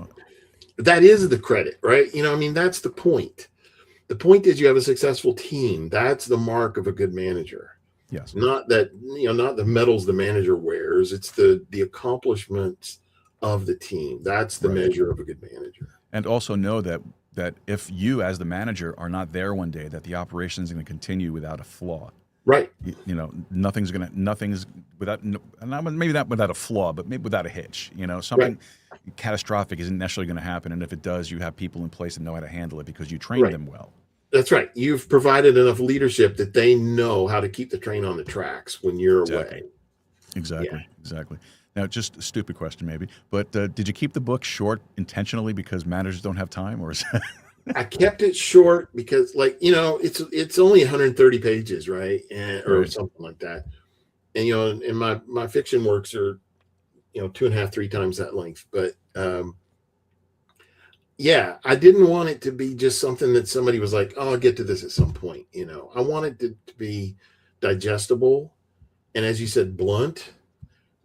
That is the credit, right? That's the point. The point is you have a successful team. That's the mark of a good manager. Yes. Not that, not the medals the manager wears. It's the accomplishments of the team. That's the measure of a good manager. And also know that if you as the manager are not there one day, that the operation is going to continue without a flaw. Right. Nothing's without, maybe not without a flaw, but maybe without a hitch. Something catastrophic isn't necessarily going to happen. And if it does, you have people in place that know how to handle it because you train them well. That's right. You've provided enough leadership that they know how to keep the train on the tracks when you're away. Exactly. Now, just a stupid question maybe, but did you keep the book short intentionally because managers don't have time, or is that... I kept it short because, it's only 130 pages, right? Or something like that. And, and my fiction works are, 2.5, 3 times that length. But, I didn't want it to be just something that somebody was like, oh, I'll get to this at some point. I wanted it to be digestible. And as you said, blunt.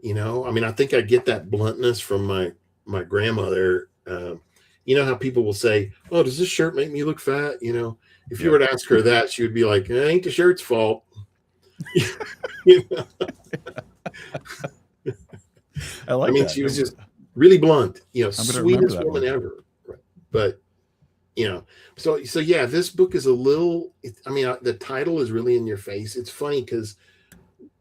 I think I get that bluntness from my grandmother. How people will say, oh, does this shirt make me look fat? If you were to ask her that, she would be like, it ain't the shirt's fault. I like that. She was just really blunt, sweetest woman ever. Right. But, so this book is a little, the title is really in your face. It's funny because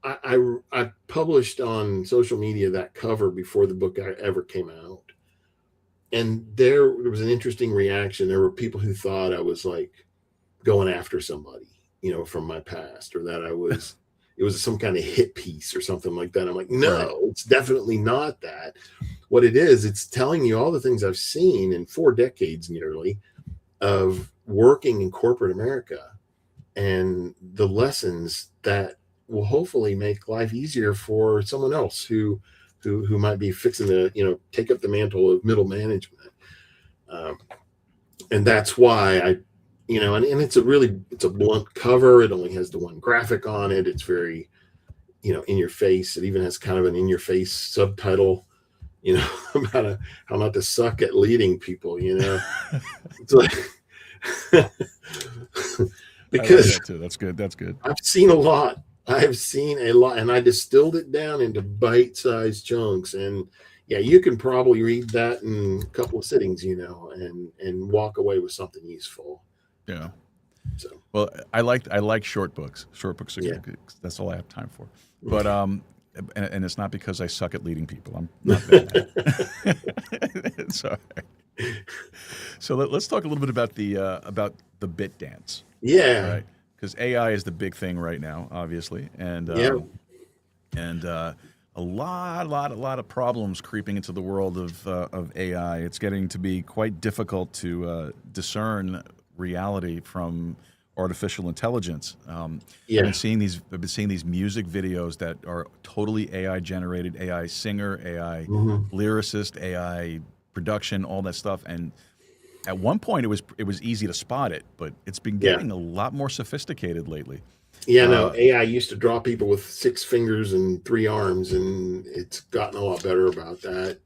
I published on social media that cover before the book ever came out. And there was an interesting reaction. There were people who thought I was like going after somebody, from my past, or that I was, it was some kind of hit piece or something like that. I'm like, no, Right. it's definitely not that. What it is, it's telling you all the things I've seen in 4 decades nearly of working in corporate America, and the lessons that will hopefully make life easier for someone else who might be fixing to, take up the mantle of middle management. And that's why and it's a blunt cover. It only has the one graphic on it. It's very, in your face. It even has kind of an in your face subtitle, about how not to suck at leading people, It's like, because I like that too. That's good. I've seen a lot. And I distilled it down into bite-sized chunks. And yeah, you can probably read that in a couple of sittings, and walk away with something useful. Yeah. So, Well, I like short books. Short books are Yeah. good. That's all I have time for. But and it's not because I suck at leading people. I'm not that. Sorry. So let's talk a little bit about the bit dance. yeah. Right. Because AI is the big thing right now, obviously, and Yeah. a lot of problems creeping into the world of AI. It's getting to be quite difficult to discern reality from artificial intelligence. Yeah. I've been seeing these music videos that are totally AI generated, AI singer, AI lyricist, AI production, all that stuff, and at one point, it was easy to spot it, but it's been Yeah. getting a lot more sophisticated lately. Yeah, no, AI used to draw people with 6 fingers and 3 arms, and it's gotten a lot better about that.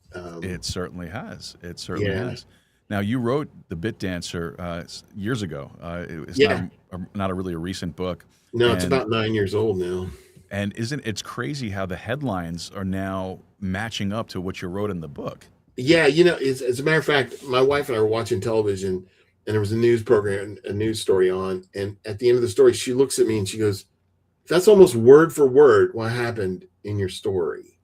It certainly has. Yeah. Has. Now, you wrote The Bit Dancer years ago. It's Yeah. not really a recent book. No, it's And- about 9 years old now. And it's crazy how the headlines are now matching up to what you wrote in the book. Yeah, as a matter of fact, my wife and I were watching television, and there was a news story on, and at the end of the story, she looks at me and she goes, "That's almost word for word what happened in your story."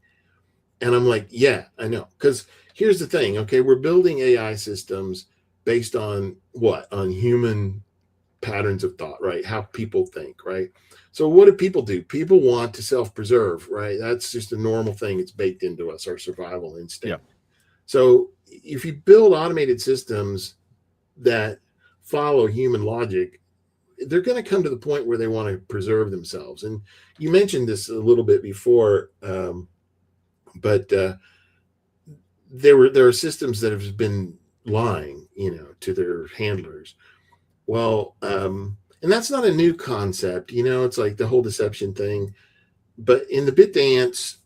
And I'm like, "Yeah, I know." Because here's the thing, okay, we're building AI systems based on what? On human patterns of thought, right? How people think, right? So what do people do? People want to self-preserve, right? That's just a normal thing. It's baked into us, our survival instinct. Yeah. So if you build automated systems that follow human logic, they're going to come to the point where they want to preserve themselves. And you mentioned this a little bit before, but there are systems that have been lying, to their handlers. Well, and that's not a new concept, it's like the whole deception thing. But in the bit dance,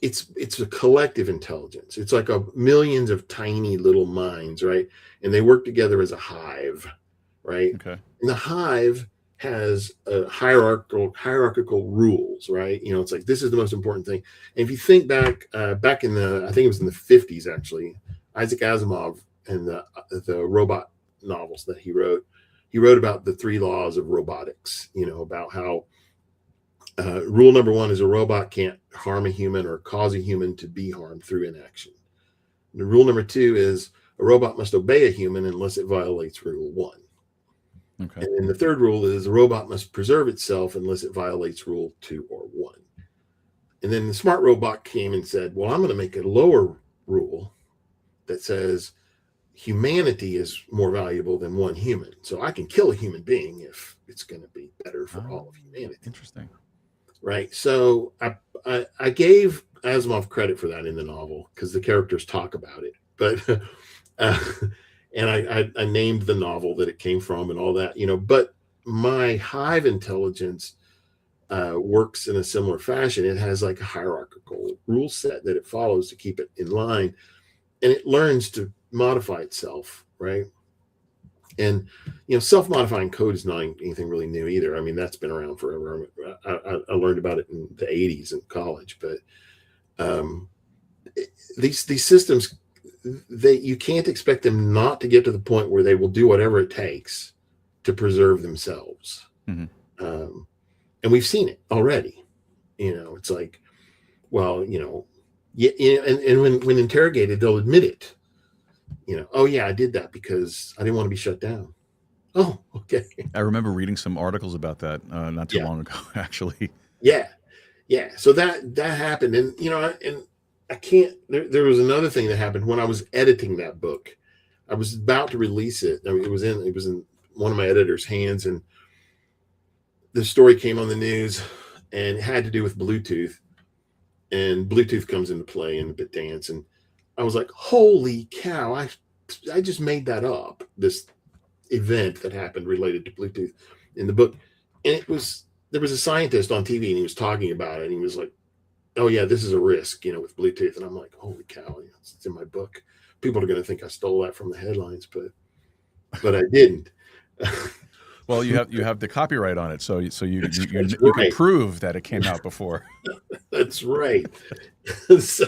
it's a collective intelligence. It's like millions of tiny little minds, right? And they work together as a hive, right? Okay. And the hive has hierarchical rules, right? It's like, this is the most important thing. And if you think back in I think it was in the 50s, actually, Isaac Asimov and the robot novels that he wrote about the 3 laws of robotics, about how rule number 1 is a robot can't harm a human or cause a human to be harmed through inaction. And rule number 2 is a robot must obey a human unless it violates rule 1. Okay. And then the 3rd rule is a robot must preserve itself unless it violates rule 2 or 1. And then the smart robot came and said, well, I'm going to make a lower rule that says humanity is more valuable than one human. So I can kill a human being if it's going to be better for all of humanity. Interesting. Right. So I gave Asimov credit for that in the novel because the characters talk about it. But and I named the novel that it came from and all that, but my hive intelligence works in a similar fashion. It has like a hierarchical rule set that it follows to keep it in line, and it learns to modify itself, right? And self-modifying code is not anything really new either. I mean, that's been around forever. I learned about it in the 80s in college, but these systems, you can't expect them not to get to the point where they will do whatever it takes to preserve themselves. Mm-hmm. And we've seen it already. It's like, well, yeah, and when interrogated, they'll admit it. Oh yeah, I did that because I didn't want to be shut down. Oh, okay. I remember reading some articles about that not too Yeah. long ago, actually. Yeah. Yeah. So that happened. And, and I can't, there was another thing that happened when I was editing that book. I was about to release it. I mean, it was in one of my editor's hands, and the story came on the news, and it had to do with Bluetooth, and Bluetooth comes into play in the bit dance. And I was like, holy cow, I just made that up, this event that happened related to Bluetooth in the book. And there was a scientist on TV, and he was talking about it, and he was like, oh yeah, this is a risk, with Bluetooth. And I'm like, holy cow, it's in my book. People are going to think I stole that from the headlines, but I didn't. Well, you have the copyright on it, so you That's can right. prove that it came out before. That's right. So,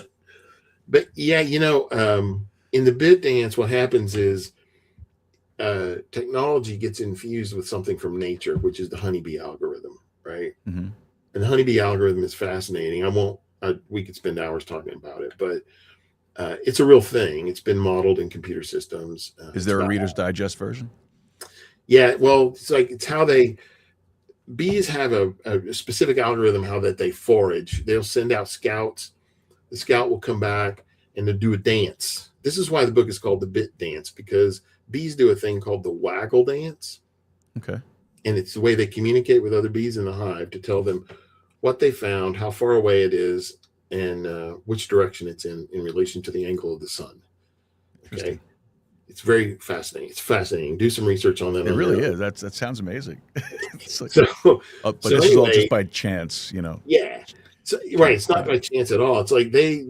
but yeah, in the bit dance, what happens is technology gets infused with something from nature, which is the honeybee algorithm, right? Mm-hmm. And the honeybee algorithm is fascinating. We could spend hours talking about it, but it's a real thing. It's been modeled in computer systems. Is there a Reader's Digest version? Yeah, well, it's how bees have a specific algorithm how that they forage. They'll send out scouts. The scout will come back and they'll do a dance. This is why the book is called The Bit Dance, because bees do a thing called the waggle dance. Okay. And it's the way they communicate with other bees in the hive to tell them what they found, how far away it is, and which direction it's in relation to the angle of the sun. Okay. It's very fascinating. It's fascinating. Do some research on that. It really is. That sounds amazing. It's like, but this is all just by chance, Yeah. So, right. It's not by chance at all. It's like they're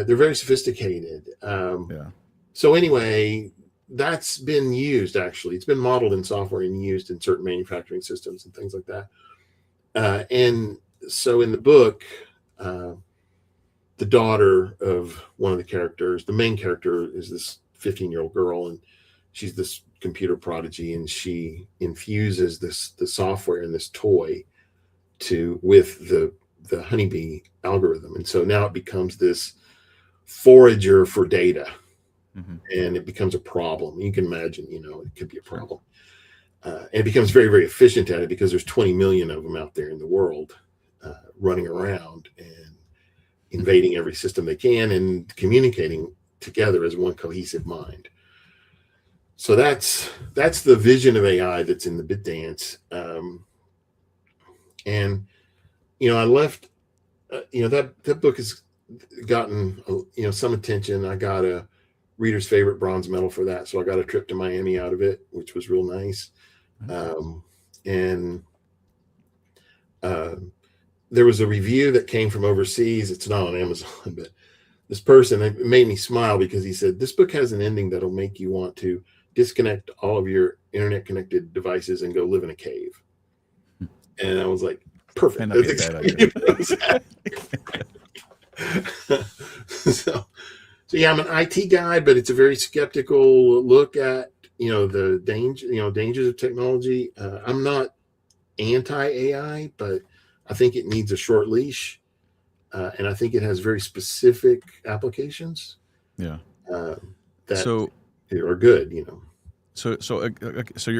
very sophisticated. Yeah. So anyway, that's been used, actually. It's been modeled in software and used in certain manufacturing systems and things like that. And so in the book, the daughter of one of the characters, the main character, is this 15-year-old girl, and she's this computer prodigy, and she infuses the software in this toy with the honeybee algorithm. And so now it becomes this forager for data. Mm-hmm. And it becomes a problem. You can imagine, it could be a problem. And it becomes very, very efficient at it because there's 20 million of them out there in the world running around and invading every system they can and communicating together as one cohesive mind. So that's the vision of AI that's in the bit dance. And I left. That book has gotten some attention. I got a reader's favorite bronze medal for that, so I got a trip to Miami out of it, which was real nice. And there was a review that came from overseas. It's not on Amazon, but this person, it made me smile because he said, this book has an ending that'll make you want to disconnect all of your internet connected devices and go live in a cave. And I was like, perfect. That's exactly what I was so yeah, I'm an IT guy, but it's a very skeptical look at, the dangers of technology. I'm not anti-AI, but I think it needs a short leash. And I think it has very specific applications. Yeah. That are good, So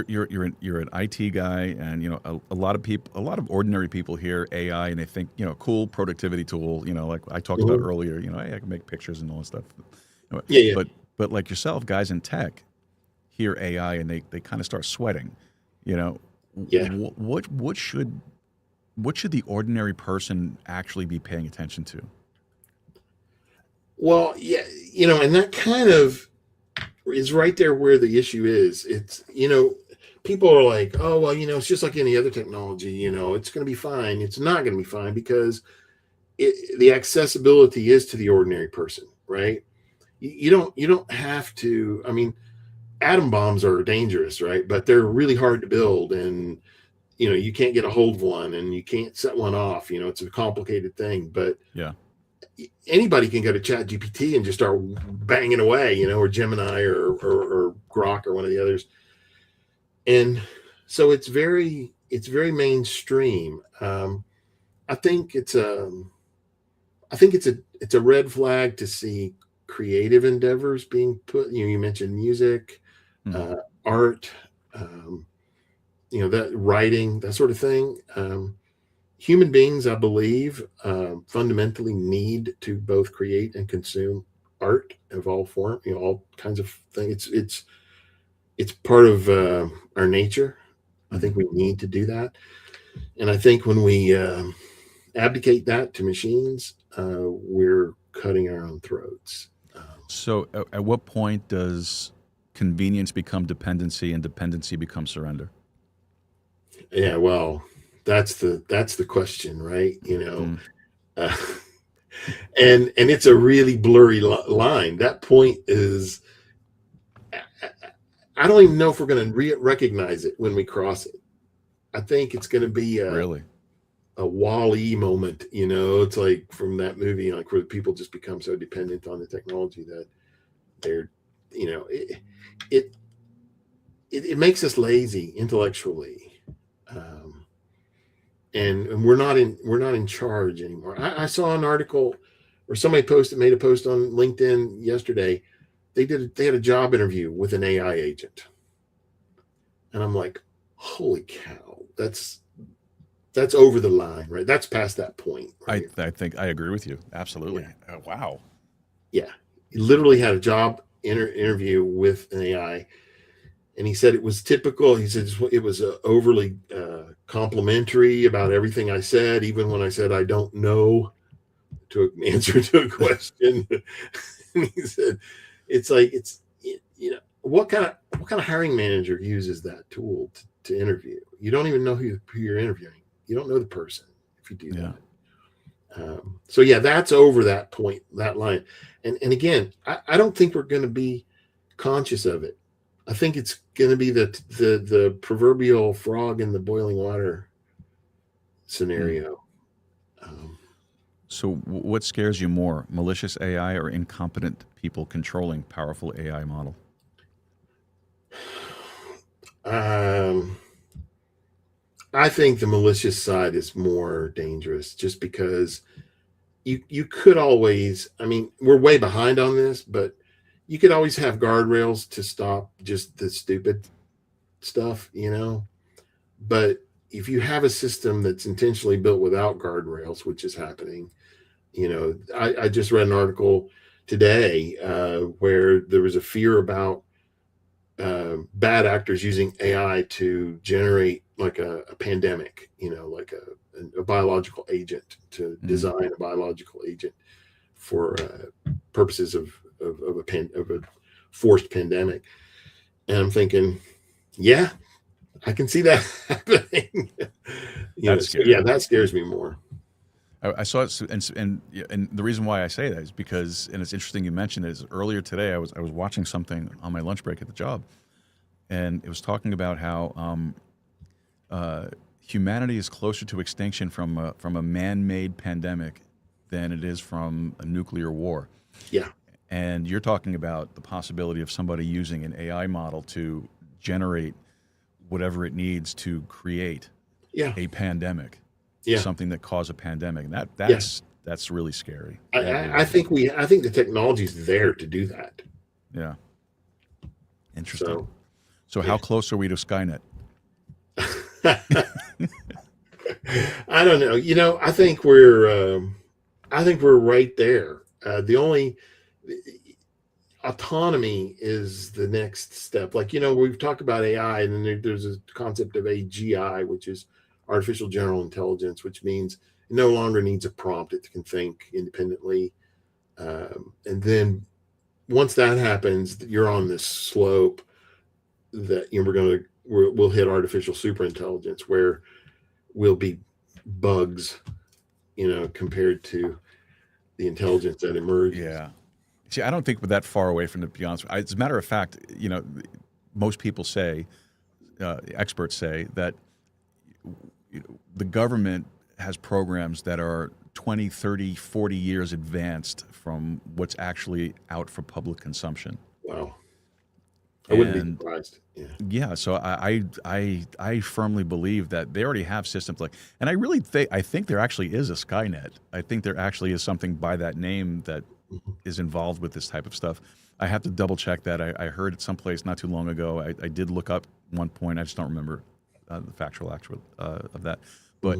you're an IT guy, and a lot of ordinary people hear AI and they think cool productivity tool, like I talked about earlier, hey, I can make pictures and all that stuff. Yeah. But like yourself, guys in tech hear AI and they kind of start sweating. Yeah. What should the ordinary person actually be paying attention to? Well, yeah, and that kind of is right there where the issue is. It's, people are like, oh, well, it's just like any other technology, it's going to be fine. It's not going to be fine because the accessibility is to the ordinary person, right? You don't have to, I mean, atom bombs are dangerous, right? But they're really hard to build, and, you can't get a hold of one and you can't set one off, it's a complicated thing, but yeah. Anybody can go to Chat GPT and just start banging away, or Gemini or Grok or one of the others. And so it's very mainstream. I think it's a red flag to see creative endeavors being put. You mentioned music, art, That writing, that sort of thing. Human beings, I believe, fundamentally need to both create and consume art of all form, all kinds of things. It's part of our nature. I think we need to do that, and I think when we abdicate that to machines, we're cutting our own throats. So at what point does convenience become dependency and dependency become surrender? Yeah, well, that's the question, right? Uh, and it's a really blurry line. That point is, I don't even know if we're going to recognize it when we cross it. I think it's going to be Really? a Wall-E moment. It's like from that movie, like where people just become so dependent on the technology that they're, it makes us lazy intellectually. And we're not in charge anymore. I saw an article, or somebody made a post on LinkedIn yesterday. They had a job interview with an AI agent, and I'm like, holy cow, that's over the line, right? That's past that point. Right? I think I agree with you. Absolutely. Yeah. Oh, wow. Yeah, he literally had a job interview with an AI. And he said it was typical. He said it was overly complimentary about everything I said, even when I said I don't know to answer to a question. And he said, "It's like what kind of hiring manager uses that tool to interview? You don't even know who you're interviewing. You don't know the person if you do that." So yeah, that's over that point, that line. And again, I don't think we're going to be conscious of it. I think it's going to be the proverbial frog in the boiling water scenario. So what scares you more, malicious AI or incompetent people controlling powerful AI model? I think the malicious side is more dangerous, just because you could always, we're way behind on this, but you could always have guardrails to stop just the stupid stuff, but if you have a system that's intentionally built without guardrails, which is happening, I just read an article today where there was a fear about bad actors using AI to generate like a pandemic, like a biological agent, to design a biological agent for purposes of a forced pandemic. And I'm thinking, yeah, I can see that happening. That scares me more. I saw it, and the reason why I say that is because, and it's interesting you mentioned it, is earlier today I was watching something on my lunch break at the job, and it was talking about how humanity is closer to extinction from a man-made pandemic than it is from a nuclear war. Yeah. And you're talking about the possibility of somebody using an AI model to generate whatever it needs to create a pandemic, something that caused a pandemic. And that's really scary. I think the technology is there to do that. Yeah. Interesting. So how close are we to Skynet? I don't know. I think we're right there. The only autonomy is the next step. Like, we've talked about AI, and then there's a concept of AGI, which is artificial general intelligence, which means it no longer needs a prompt. It can think independently. And then once that happens, you're on this slope that we'll hit artificial superintelligence, where we'll be bugs, compared to the intelligence that emerges. Yeah. See, I don't think we're that far away from it, to be honest. As a matter of fact, most people say, experts say, that the government has programs that are 20, 30, 40 years advanced from what's actually out for public consumption. Wow. I wouldn't be surprised. Yeah. So I firmly believe that they already have systems like, and I think there actually is a Skynet. I think there actually is something by that name that is involved with this type of stuff. I have to double check that. I heard it someplace not too long ago. I did look up one point. I just don't remember the factual of that. But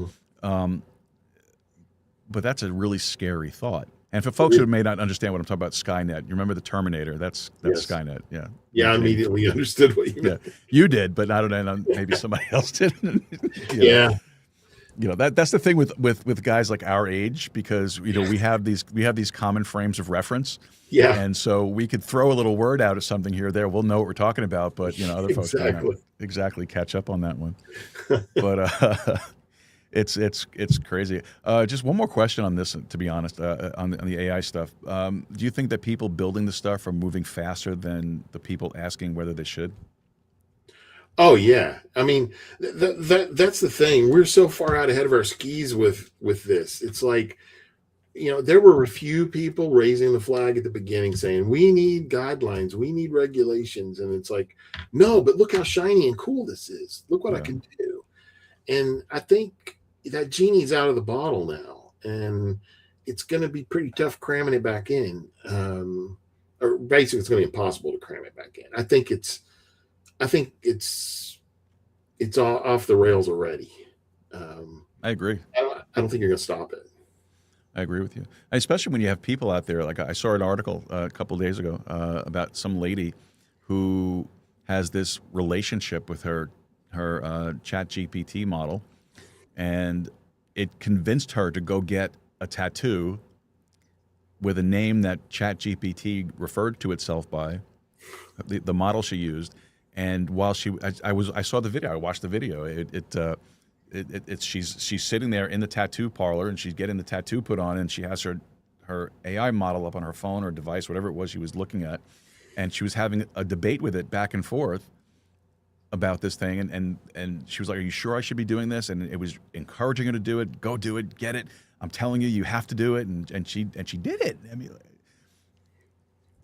but that's a really scary thought. And for folks who may not understand what I'm talking about, Skynet. You remember the Terminator? That's Yes. Skynet. Yeah. Yeah, I Okay. immediately understood what you Yeah, meant. you did, but I don't know. Maybe somebody else did. You know, Yeah. you know that's the thing with guys like our age, because you know we have these common frames of reference. Yeah. And so we could throw a little word out of something here or there. We'll know what we're talking about, but you know other folks may not exactly catch up on that one. But it's crazy. Just one more question on this, to be honest, on the AI stuff. Do you think that people building the stuff are moving faster than the people asking whether they should? Oh yeah. I mean, that's the thing. We're so far out ahead of our skis with this. It's like, you know, there were a few people raising the flag at the beginning saying, we need guidelines, we need regulations. And it's like, no, but look how shiny and cool this is. Look what I can do. And I think that genie's out of the bottle now. And it's going to be pretty tough cramming it back in. Or basically, it's going to be impossible to cram it back in. I think it's off the rails already. I agree. I don't think you're going to stop it. I agree with you, especially when you have people out there. Like I saw an article a couple of days ago about some lady who has this relationship with her Chat GPT model, and it convinced her to go get a tattoo with a name that Chat GPT referred to itself by, the model she used. And while I saw the video, I watched the video. She's sitting there in the tattoo parlor, and she's getting the tattoo put on, and she has her AI model up on her phone or device, whatever it was she was looking at, and she was having a debate with it back and forth about this thing, and she was like, "Are you sure I should be doing this?" And it was encouraging her to do it. Go do it. Get it. I'm telling you, you have to do it. And she did it. I mean.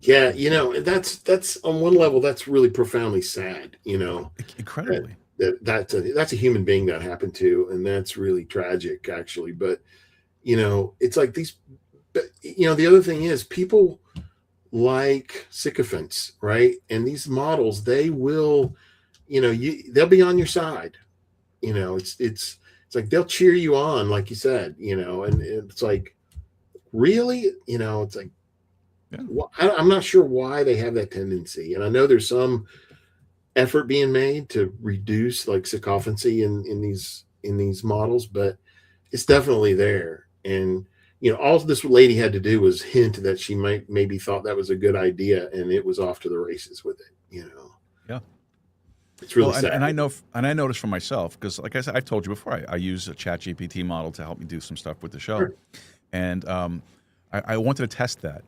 Yeah, you know, that's on one level, that's really profoundly sad, you know. Incredibly. That's a human being that happened to, and that's really tragic, actually. But, you know, it's like you know, the other thing is people like sycophants, right? And these models, they will, you know, they'll be on your side. You know, it's like they'll cheer you on, like you said, you know, and it's like, really? You know, it's like, yeah. Well, I'm not sure why they have that tendency. And I know there's some effort being made to reduce like sycophancy in these models, but it's definitely there. And, you know, all this lady had to do was hint that she maybe thought that was a good idea, and it was off to the races with it, you know? Yeah. It's really sad. And I noticed for myself, because like I said, I've told you before, I use a Chat GPT model to help me do some stuff with the show. Sure. And I wanted to test that,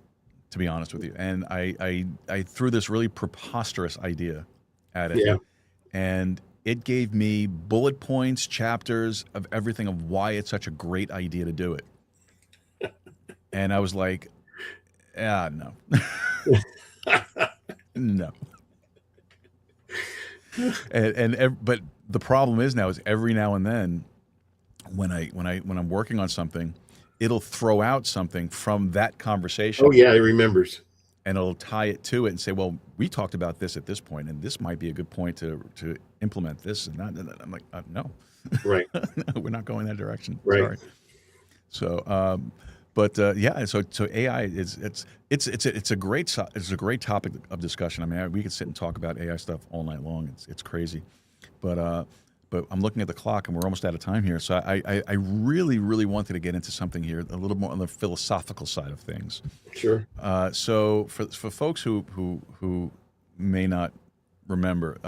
to be honest with you. And I threw this really preposterous idea at it. Yeah. And it gave me bullet points, chapters of everything of why it's such a great idea to do it. And I was like, yeah, no. No. But the problem is now is every now and then when I'm working on something, it'll throw out something from that conversation. Oh yeah, it remembers. And it'll tie it to it and say, well, we talked about this at this point, and this might be a good point to implement this. And I'm like, no. Right. No, we're not going that direction. Right. Sorry. Yeah. So AI it's a great topic of discussion. I mean, we could sit and talk about AI stuff all night long. It's crazy, but I'm looking at the clock and we're almost out of time here. So I really, really wanted to get into something here a little more on the philosophical side of things. Sure. So for folks who may not remember,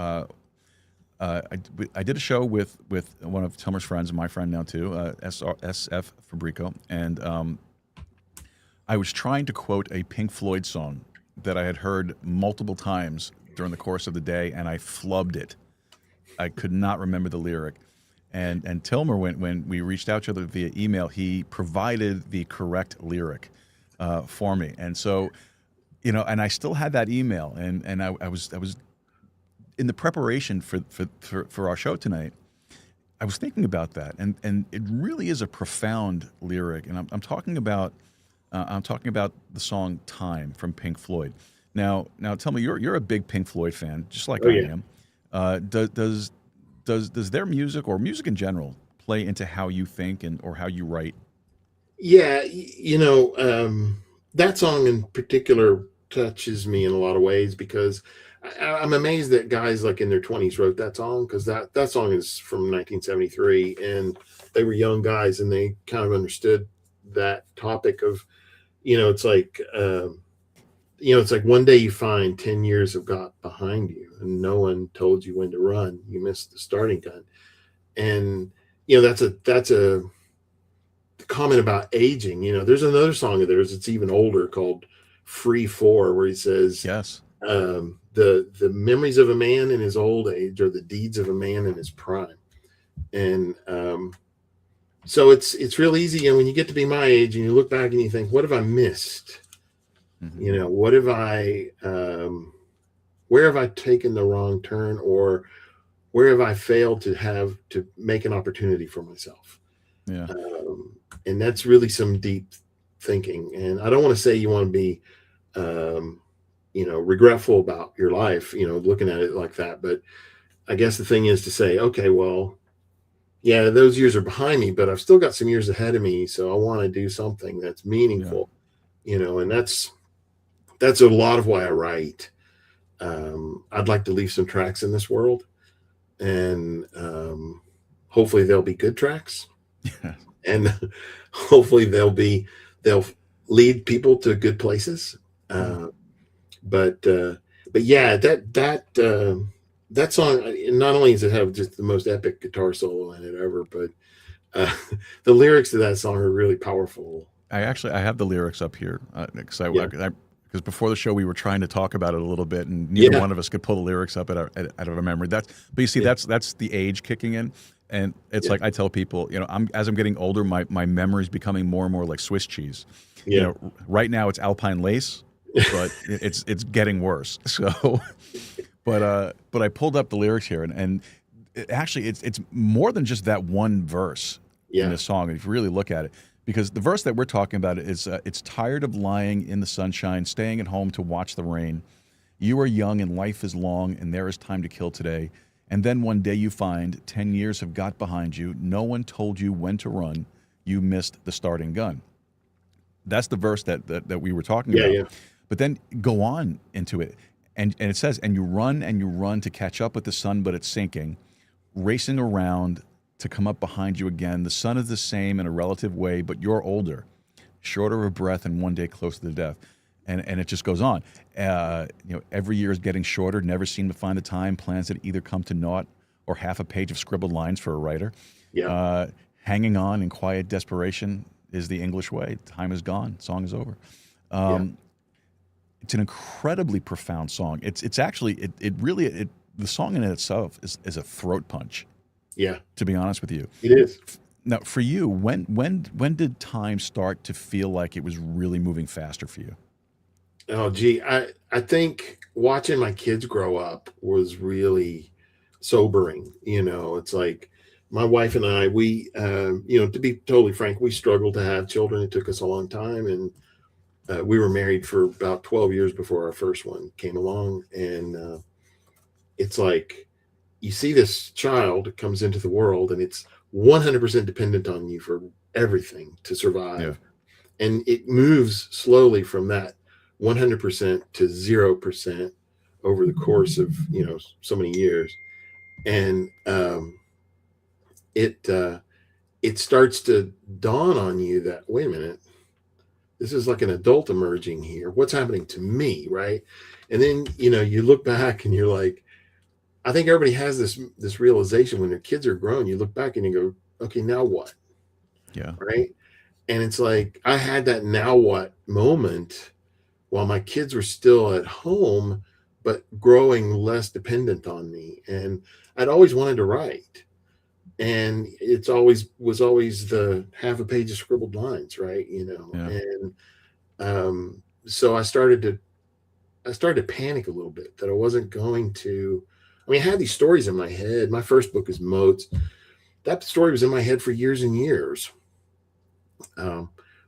I did a show with one of Tilmer's friends, and my friend now too, SF Fabrico, and I was trying to quote a Pink Floyd song that I had heard multiple times during the course of the day, and I flubbed it. I could not remember the lyric. And Tilmer, when we reached out to each other via email, he provided the correct lyric for me. And so, you know, and I still had that email, and I was in the preparation for our show tonight. I was thinking about that, and it really is a profound lyric. And I'm talking about I'm talking about the song "Time" from Pink Floyd. Now, tell me, you're a big Pink Floyd fan, just like Oh I yeah. am. Does their music or music in general play into how you think and or how you write? Yeah, that song in particular touches me in a lot of ways because I'm amazed that guys like in their 20s wrote that song because that song is from 1973 and they were young guys and they kind of understood that topic of, it's like, it's like one day you find 10 years have got behind you and no one told you when to run. You missed the starting gun. And, that's a comment about aging. There's another song of theirs. It's even older called "Free For," where he says, Yes. "The memories of a man in his old age are the deeds of a man in his prime." And so it's real easy. And when you get to be my age and you look back and you think, "What have I missed? What have where have I taken the wrong turn, or where have I failed to make an opportunity for myself?" Yeah. And that's really some deep thinking. And I don't want to say you want to be, regretful about your life, looking at it like that. But I guess the thing is to say, okay, well, yeah, those years are behind me, but I've still got some years ahead of me. So I want to do something that's meaningful, and that's a lot of why I write. I'd like to leave some tracks in this world, and hopefully they'll be good tracks. Yeah. And hopefully they'll lead people to good places. But yeah, that song, not only does it have just the most epic guitar solo in it ever, but the lyrics to that song are really powerful. I have the lyrics up here Yeah. because before the show we were trying to talk about it a little bit, and neither Yeah. one of us could pull the lyrics up out of our memory. But you see, Yeah. that's the age kicking in, and it's Yeah. like I tell people, as I'm getting older, my memory is becoming more and more like Swiss cheese. Yeah. Right now it's Alpine lace, but it's getting worse. So, but I pulled up the lyrics here, and actually it's more than just that one verse in Yeah. this song. If you really look at it. Because the verse that we're talking about is, it's tired of lying in the sunshine, staying at home to watch the rain. You are young and life is long and there is time to kill today. And then one day you find 10 years have got behind you. No one told you when to run. You missed the starting gun. That's the verse that we were talking Yeah. about. Yeah. But then go on into it. And it says, and you run to catch up with the sun, but it's sinking, racing around to come up behind you again. The sun is the same in a relative way, but you're older, shorter of breath, and one day closer to death. And it just goes on. Every year is getting shorter. Never seem to find the time. Plans that either come to naught or half a page of scribbled lines for a writer. Yeah. Hanging on in quiet desperation is the English way. Time is gone. Song is over. It's an incredibly profound song. It's actually the song in itself is a throat punch. Yeah. To be honest with you, It is. now for you, when did time start to feel like it was really moving faster for you? Oh, gee. I think watching my kids grow up was really sobering. It's like my wife and I, we, to be totally frank, we struggled to have children. It took us a long time. And we were married for about 12 years before our first one came along. And it's like, you see this child that comes into the world and it's 100% dependent on you for everything to survive. Yeah. And it moves slowly from that 100% to 0% over the course of, so many years. And it starts to dawn on you that, wait a minute, this is like an adult emerging here. What's happening to me? Right. And then, you look back and you're like, I think everybody has this realization when their kids are grown. You look back and you go, okay, now what? Yeah. Right. And it's like, I had that now what moment while my kids were still at home, but growing less dependent on me. And I'd always wanted to write. And was always the half a page of scribbled lines. Right. Yeah. And so I started to panic a little bit that I wasn't going to. I had these stories in my head. My first book is Moats. That story was in my head for years and years.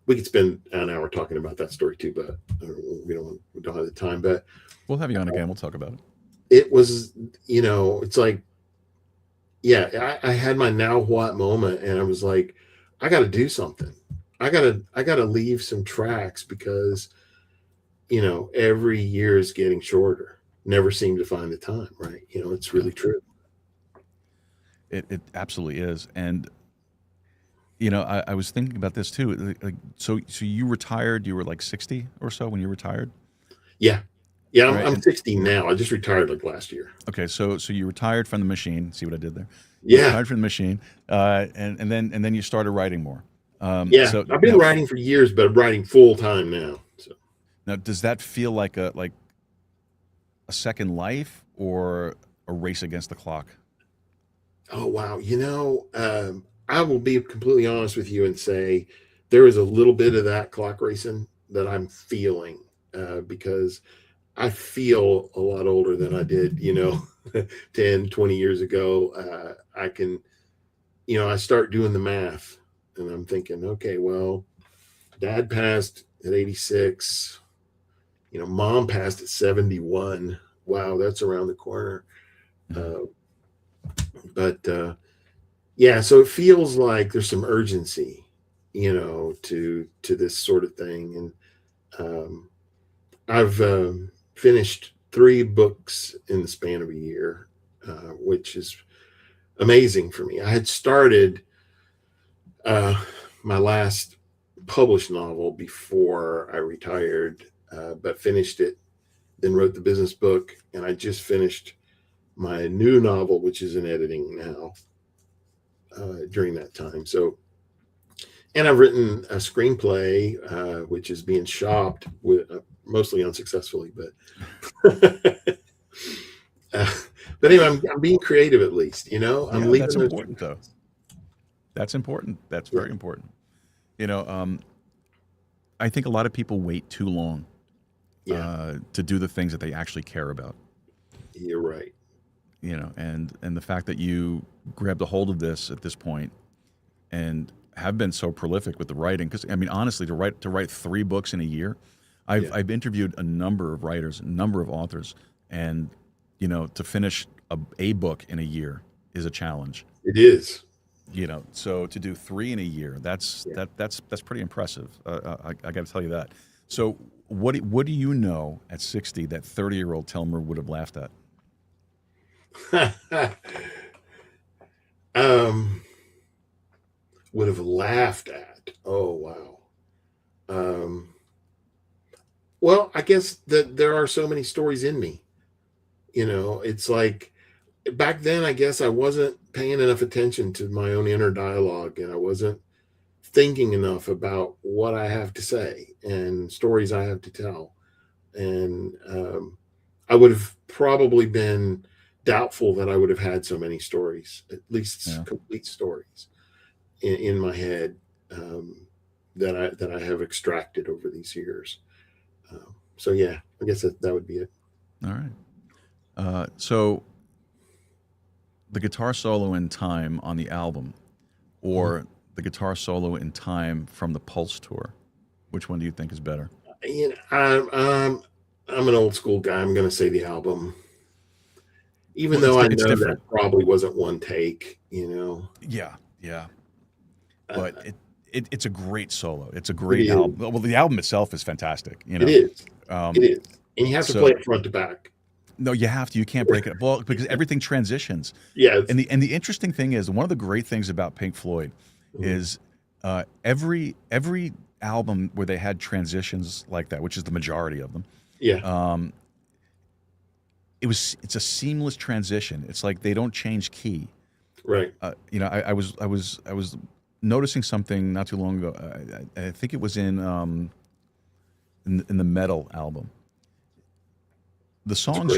we could spend an hour talking about that story too, but we don't have the time. But We'll have you on again. We'll talk about it. it was, it's like, yeah, I had my now what moment, and I was like, I got to do something. I gotta leave some tracks because, every year is getting shorter. Never seem to find the time, right? It's really true. It absolutely is. And, I was thinking about this too. So you retired, you were like 60 or so when you retired? Yeah. Yeah, Right. I'm 60 now. I just retired like last year. Okay, so you retired from the machine. See what I did there? You Yeah. retired from the machine, and then you started writing more. Yeah. So I've been writing for years, but I'm writing full time now. So now, does that feel like a second life or a race against the clock? oh wow. I will be completely honest with you and say there is a little bit of that clock racing that I'm feeling, because I feel a lot older than I did, 10, 20 years ago. I can, I start doing the math and I'm thinking, okay, well, dad passed at 86, mom passed at 71. Wow, that's around the corner. But yeah, so it feels like there's some urgency, to this sort of thing. And I've finished 3 books in the span of a year, which is amazing for me. I had started my last published novel before I retired, but finished it, then wrote the business book, and I just finished my new novel, which is in editing now, during that time. So, and I've written a screenplay, which is being shopped with mostly unsuccessfully, but but anyway, I'm being creative at least. I'm leaving. That's important, though. That's important. That's very important. I think a lot of people wait too long to do the things that they actually care about. You're right. And the fact that you grabbed a hold of this at this point and have been so prolific with the writing, because honestly, to write 3 books in a year, I've interviewed a number of writers, a number of authors, and to finish a book in a year is a challenge. It is. So to do 3 in a year, that's pretty impressive. I got to tell you that. So what do you know at 60 that 30-year-old Tilmer would have laughed at? Would have laughed at. Oh wow. Well, I guess that there are so many stories in me. It's like back then, I guess I wasn't paying enough attention to my own inner dialogue, and I wasn't thinking enough about what I have to say and stories I have to tell. And I would have probably been doubtful that I would have had so many stories, at least complete stories in my head, that I have extracted over these years. So yeah, I guess that would be it. All right. So the guitar solo in Time on the album, or the guitar solo in Time from the Pulse tour, which one do you think is better? I'm an old school guy. I'm going to say the album, even though I know that probably wasn't one take. Yeah. But it's a great solo. It's a great album. Well, the album itself is fantastic. It is. It is, and you have to play it front to back. No, you have to. You can't break it up. Well, because everything transitions. Yeah. And the interesting thing is, one of the great things about Pink Floyd is every album where they had transitions like that, which is the majority of them. Yeah. It's a seamless transition. It's like they don't change key. Right. I was noticing something not too long ago. I think it was in the Metal album. The songs,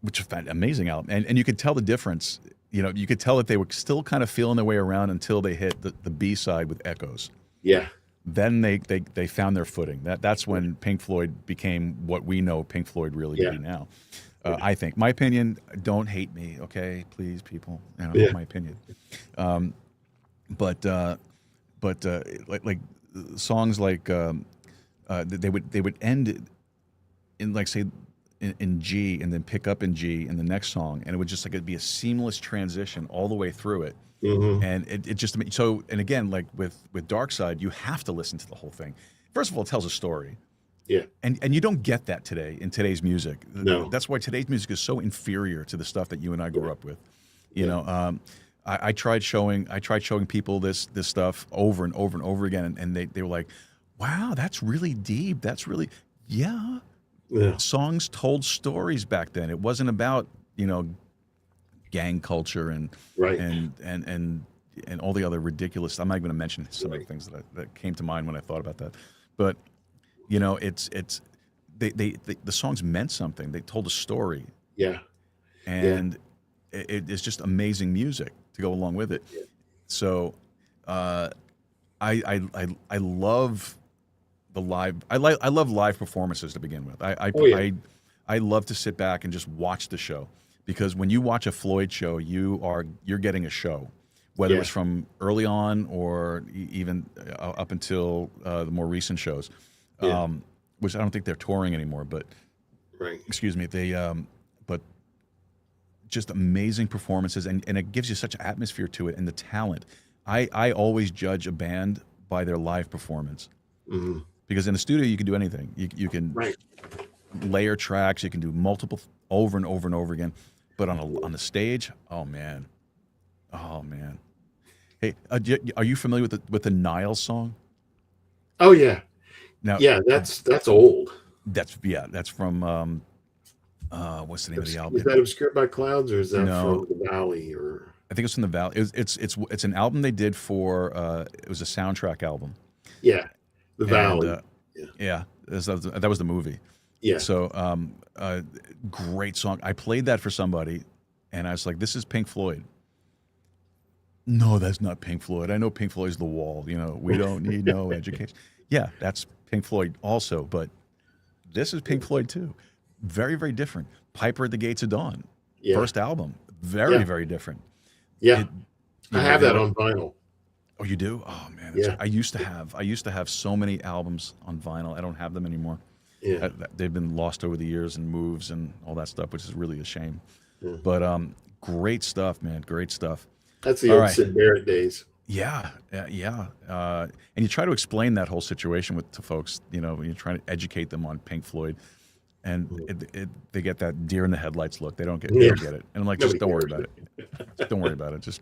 which is an amazing album, and you could tell the difference. You could tell that they were still kind of feeling their way around until they hit the B side with Echoes. Yeah. Then they found their footing. That's when Pink Floyd became what we know Pink Floyd really to be now. I think. My opinion. Don't hate me, okay? Please, people. My opinion. But like songs like they would end in, like, say, in G, and then pick up in G in the next song, and it would just like, it'd be a seamless transition all the way through it. And it just, so, and again, like with Dark Side, you have to listen to the whole thing. First of all, it tells a story. Yeah. And you don't get that today in today's music. No. That's why today's music is so inferior to the stuff that you and I grew up with. You know, I tried showing people this stuff over and over and over again, and they were like, wow, that's really deep. That's really, yeah. Songs told stories back then. It wasn't about, you know, gang culture and and all the other ridiculous. I'm not even going to mention some of the things that came to mind when I thought about that. But you know, the songs meant something. They told a story. Yeah. And it's just amazing music to go along with it. Yeah. So I love the live. I love live performances to begin with. I love to sit back and just watch the show, because when you watch a Floyd show, you're getting a show, whether it's from early on or even up until the more recent shows, which I don't think they're touring anymore. But excuse me, they but just amazing performances, and it gives you such an atmosphere to it, and the talent. I always judge a band by their live performance. Because in the studio, you can do anything. You can layer tracks. You can do multiple over and over and over again. But on the stage, oh man. Hey, are you familiar with the Nile song? Oh yeah. Now, that's old. That's from what's the name of the album? Is that Obscured by Clouds, or is that from the Valley? Or I think it's from the Valley. It's an album they did for. It was a soundtrack album. Yeah. The Valley. That was the movie. Yeah. So, great song. I played that for somebody, and I was like, "This is Pink Floyd." No, that's not Pink Floyd. I know Pink Floyd's The Wall. You know, we don't need no education. Yeah, that's Pink Floyd also, but this is Pink Floyd too. Very, very different. Piper at the Gates of Dawn, first album. Very, very different. Yeah, I have that on vinyl. Oh, you do? Oh man, I used to have so many albums on vinyl. I don't have them anymore. Yeah, they've been lost over the years and moves and all that stuff, which is really a shame. Yeah. But great stuff, man. Great stuff. That's the old Sid Barrett days. Yeah. And you try to explain that whole situation to folks. You know, when you're trying to educate them on Pink Floyd, and they get that deer in the headlights look. They don't get it. And I'm like, just don't worry about it. Don't worry about it. Just.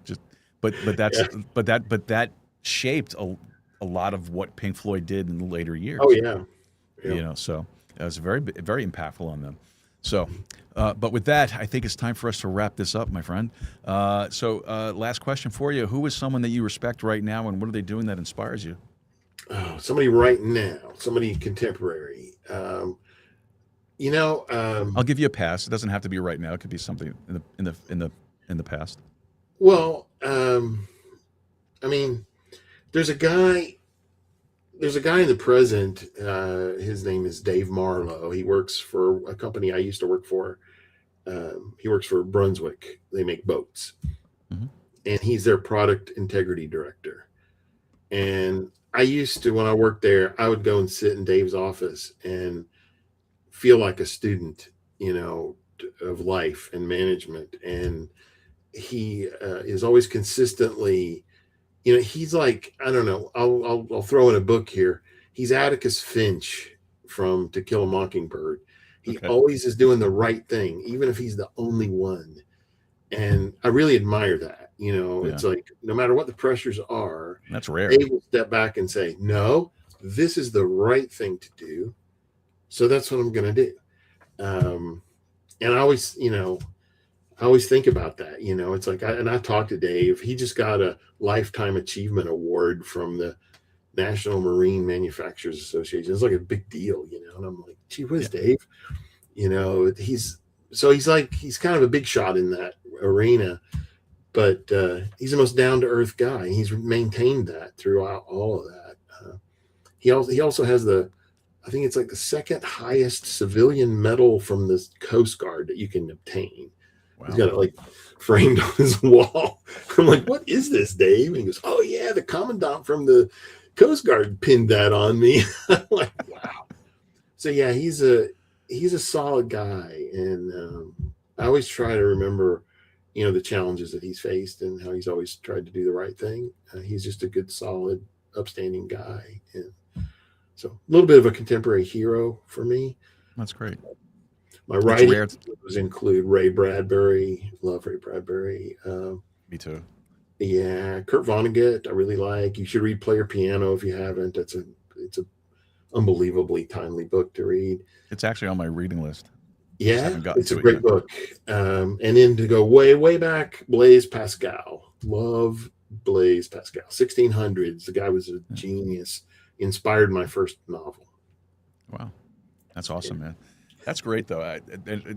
But that shaped a lot of what Pink Floyd did in the later years. Oh yeah. You know, so it was very, very impactful on them. So, but with that, I think it's time for us to wrap this up, my friend. So, last question for you: who is someone that you respect right now, and what are they doing that inspires you? Oh, somebody right now, somebody contemporary. I'll give you a pass. It doesn't have to be right now. It could be something in the past. Well, I mean, there's a guy in the present. His name is Dave Marlowe. He works for a company I used to work for. He works for Brunswick. They make boats, and he's their product integrity director. And I used to, when I worked there, I would go and sit in Dave's office and feel like a student, you know, of life and management. And he is always consistently, you know, he's like, I don't know, I'll throw in a book here. He's Atticus Finch from To Kill a Mockingbird. He always is doing the right thing, even if he's the only one. And I really admire that. You know, it's like, no matter what the pressures are, that's rare. They will step back and say, no, this is the right thing to do. So that's what I'm going to do. And I always, you know, I always think about that, you know. It's like, I talked to Dave. He just got a Lifetime Achievement Award from the National Marine Manufacturers Association. It's like a big deal, you know. And I'm like, gee whiz, Dave. You know, he's kind of a big shot in that arena, but he's the most down to earth guy. He's maintained that throughout all of that. He also has I think it's like the second highest civilian medal from the Coast Guard that you can obtain. Wow. He's got it like framed on his wall. I'm like, what is this, Dave? And he goes, oh yeah, the commandant from the Coast Guard pinned that on me. I'm like, wow. So yeah, he's a solid guy, and I always try to remember, the challenges that he's faced and how he's always tried to do the right thing. He's just a good, solid, upstanding guy, and so a little bit of a contemporary hero for me. That's great. My writing include Ray Bradbury. Love Ray Bradbury. Me too. Yeah, Kurt Vonnegut, I really like. You should read Play Your Piano if you haven't. It's a unbelievably timely book to read. It's actually on my reading list. Yeah, it's a great book. And then to go way, way back, Blaise Pascal. Love Blaise Pascal. 1600s. The guy was a genius. Inspired my first novel. Wow, that's awesome, man. That's great, though.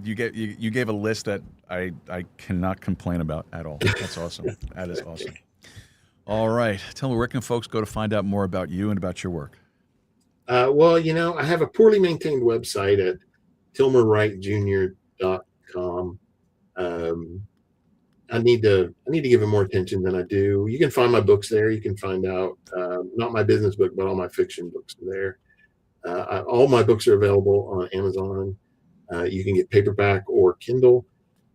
You gave a list that I cannot complain about at all. That's awesome. That is awesome. All right. Tell me, where can folks go to find out more about you and about your work? Well, I have a poorly maintained website at tilmerwrightjr.com. I need to give it more attention than I do. You can find my books there. You can find out, not my business book, but all my fiction books are there. All my books are available on Amazon. You can get paperback or Kindle.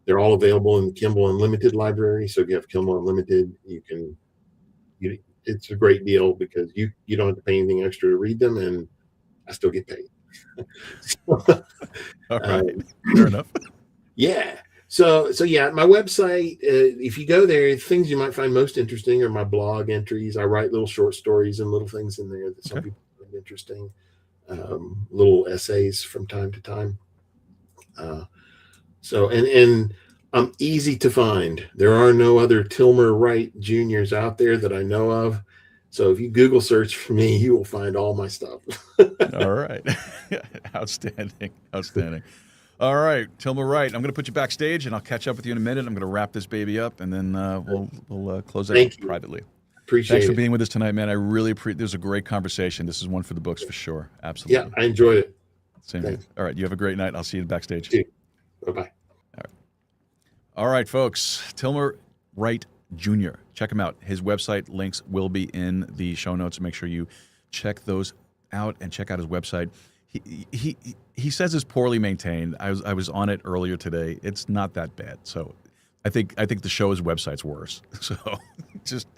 They're all available in the Kindle Unlimited library. So if you have Kindle Unlimited, it's a great deal because you don't have to pay anything extra to read them, and I still get paid. All right, fair enough. Yeah. So yeah, my website, if you go there, things you might find most interesting are my blog entries. I write little short stories and little things in there that some people find interesting. Little essays from time to time. So I'm easy to find. There are no other Tilmer Wright Juniors out there that I know of. So if you Google search for me, you will find all my stuff. All right. Outstanding. All right, Tilmer Wright, I'm going to put you backstage, and I'll catch up with you in a minute. I'm going to wrap this baby up, and then we'll close out privately. Thanks for being with us tonight, man. I really appreciate. This was a great conversation. This is one for the books for sure. Absolutely. Yeah, I enjoyed it. Same here. All right, you have a great night. I'll see you backstage. Bye-bye. All right, folks. Tilmer Wright Jr. Check him out. His website links will be in the show notes. Make sure you check those out and check out his website. He says it's poorly maintained. I was on it earlier today. It's not that bad. So I think the show's website's worse. So just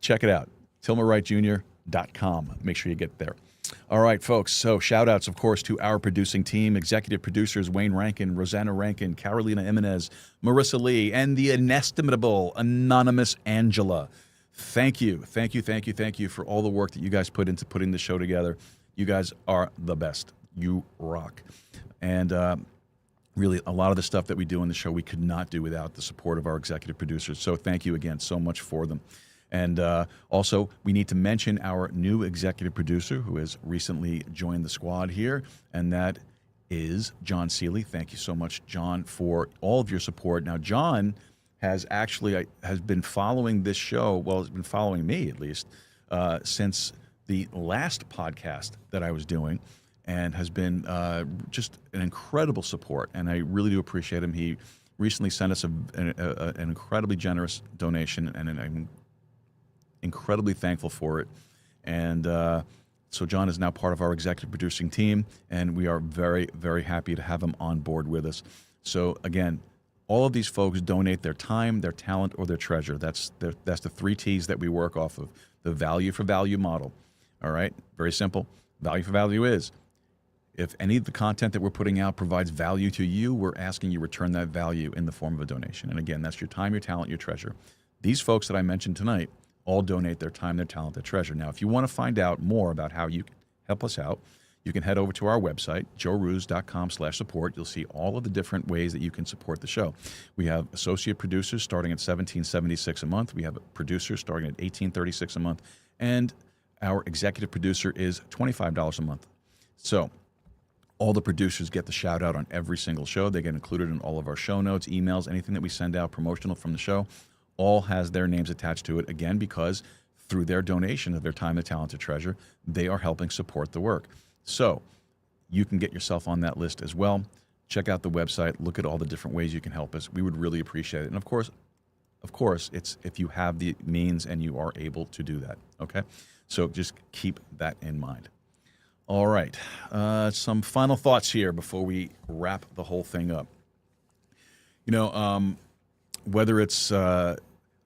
check it out. TilmerWrightJr.com. Make sure you get there. All right, folks. So shout outs, of course, to our producing team, executive producers Wayne Rankin, Rosanna Rankin, Carolina Jimenez, Marissa Lee, and the inestimable anonymous Angela. Thank you for all the work that you guys put into putting the show together. You guys are the best. You rock. And really, a lot of the stuff that we do on the show, we could not do without the support of our executive producers. So thank you again so much for them. And also, we need to mention our new executive producer who has recently joined the squad here, and that is John Seeley. Thank you so much, John, for all of your support. Now, John has been following this show, well, he's been following me at least, since the last podcast that I was doing, and has been just an incredible support, and I really do appreciate him. He recently sent us an incredibly generous donation, and I'm incredibly thankful for it. And so John is now part of our executive producing team, and we are very, very happy to have him on board with us. So again, all of these folks donate their time, their talent, or their treasure. That's the 3 T's that we work off of, the value for value model. All right, very simple. Value for value is, if any of the content that we're putting out provides value to you, we're asking you to return that value in the form of a donation. And again, that's your time, your talent, your treasure. These folks that I mentioned tonight all donate their time, their talent, their treasure. Now, if you want to find out more about how you can help us out, you can head over to our website, joerooz.com/support. You'll see all of the different ways that you can support the show. We have associate producers starting at $17.76 a month. We have producers starting at $18.36 a month. And our executive producer is $25 a month. So all the producers get the shout out on every single show. They get included in all of our show notes, emails, anything that we send out promotional from the show, all has their names attached to it, again, because through their donation of their time, their talent, their treasure, they are helping support the work. So you can get yourself on that list as well. Check out the website. Look at all the different ways you can help us. We would really appreciate it. And of course, of course, it's if you have the means and you are able to do that, okay? So just keep that in mind. All right, some final thoughts here before we wrap the whole thing up. You know, whether it's a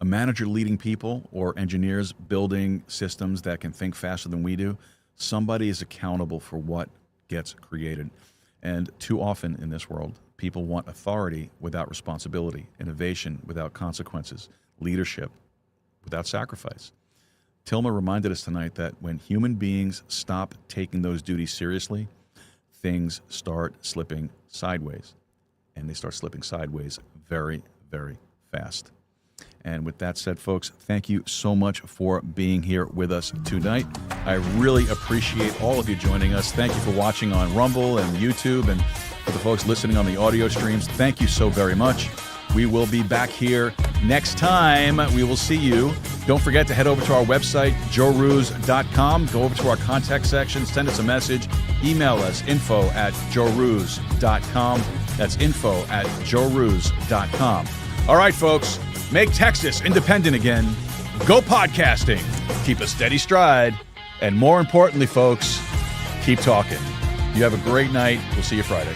manager leading people or engineers building systems that can think faster than we do, somebody is accountable for what gets created. And too often in this world, people want authority without responsibility, innovation without consequences, leadership without sacrifice. Tilmer reminded us tonight that when human beings stop taking those duties seriously, things start slipping sideways. And they start slipping sideways very, very fast. And with that said, folks, thank you so much for being here with us tonight. I really appreciate all of you joining us. Thank you for watching on Rumble and YouTube, and for the folks listening on the audio streams, thank you so very much. We will be back here next time. We will see you. Don't forget to head over to our website, joerooz.com. Go over to our contact section, send us a message, email us, info@joerooz.com. That's info@joerooz.com. All right, folks, make Texas independent again. Go podcasting. Keep a steady stride. And more importantly, folks, keep talking. You have a great night. We'll see you Friday.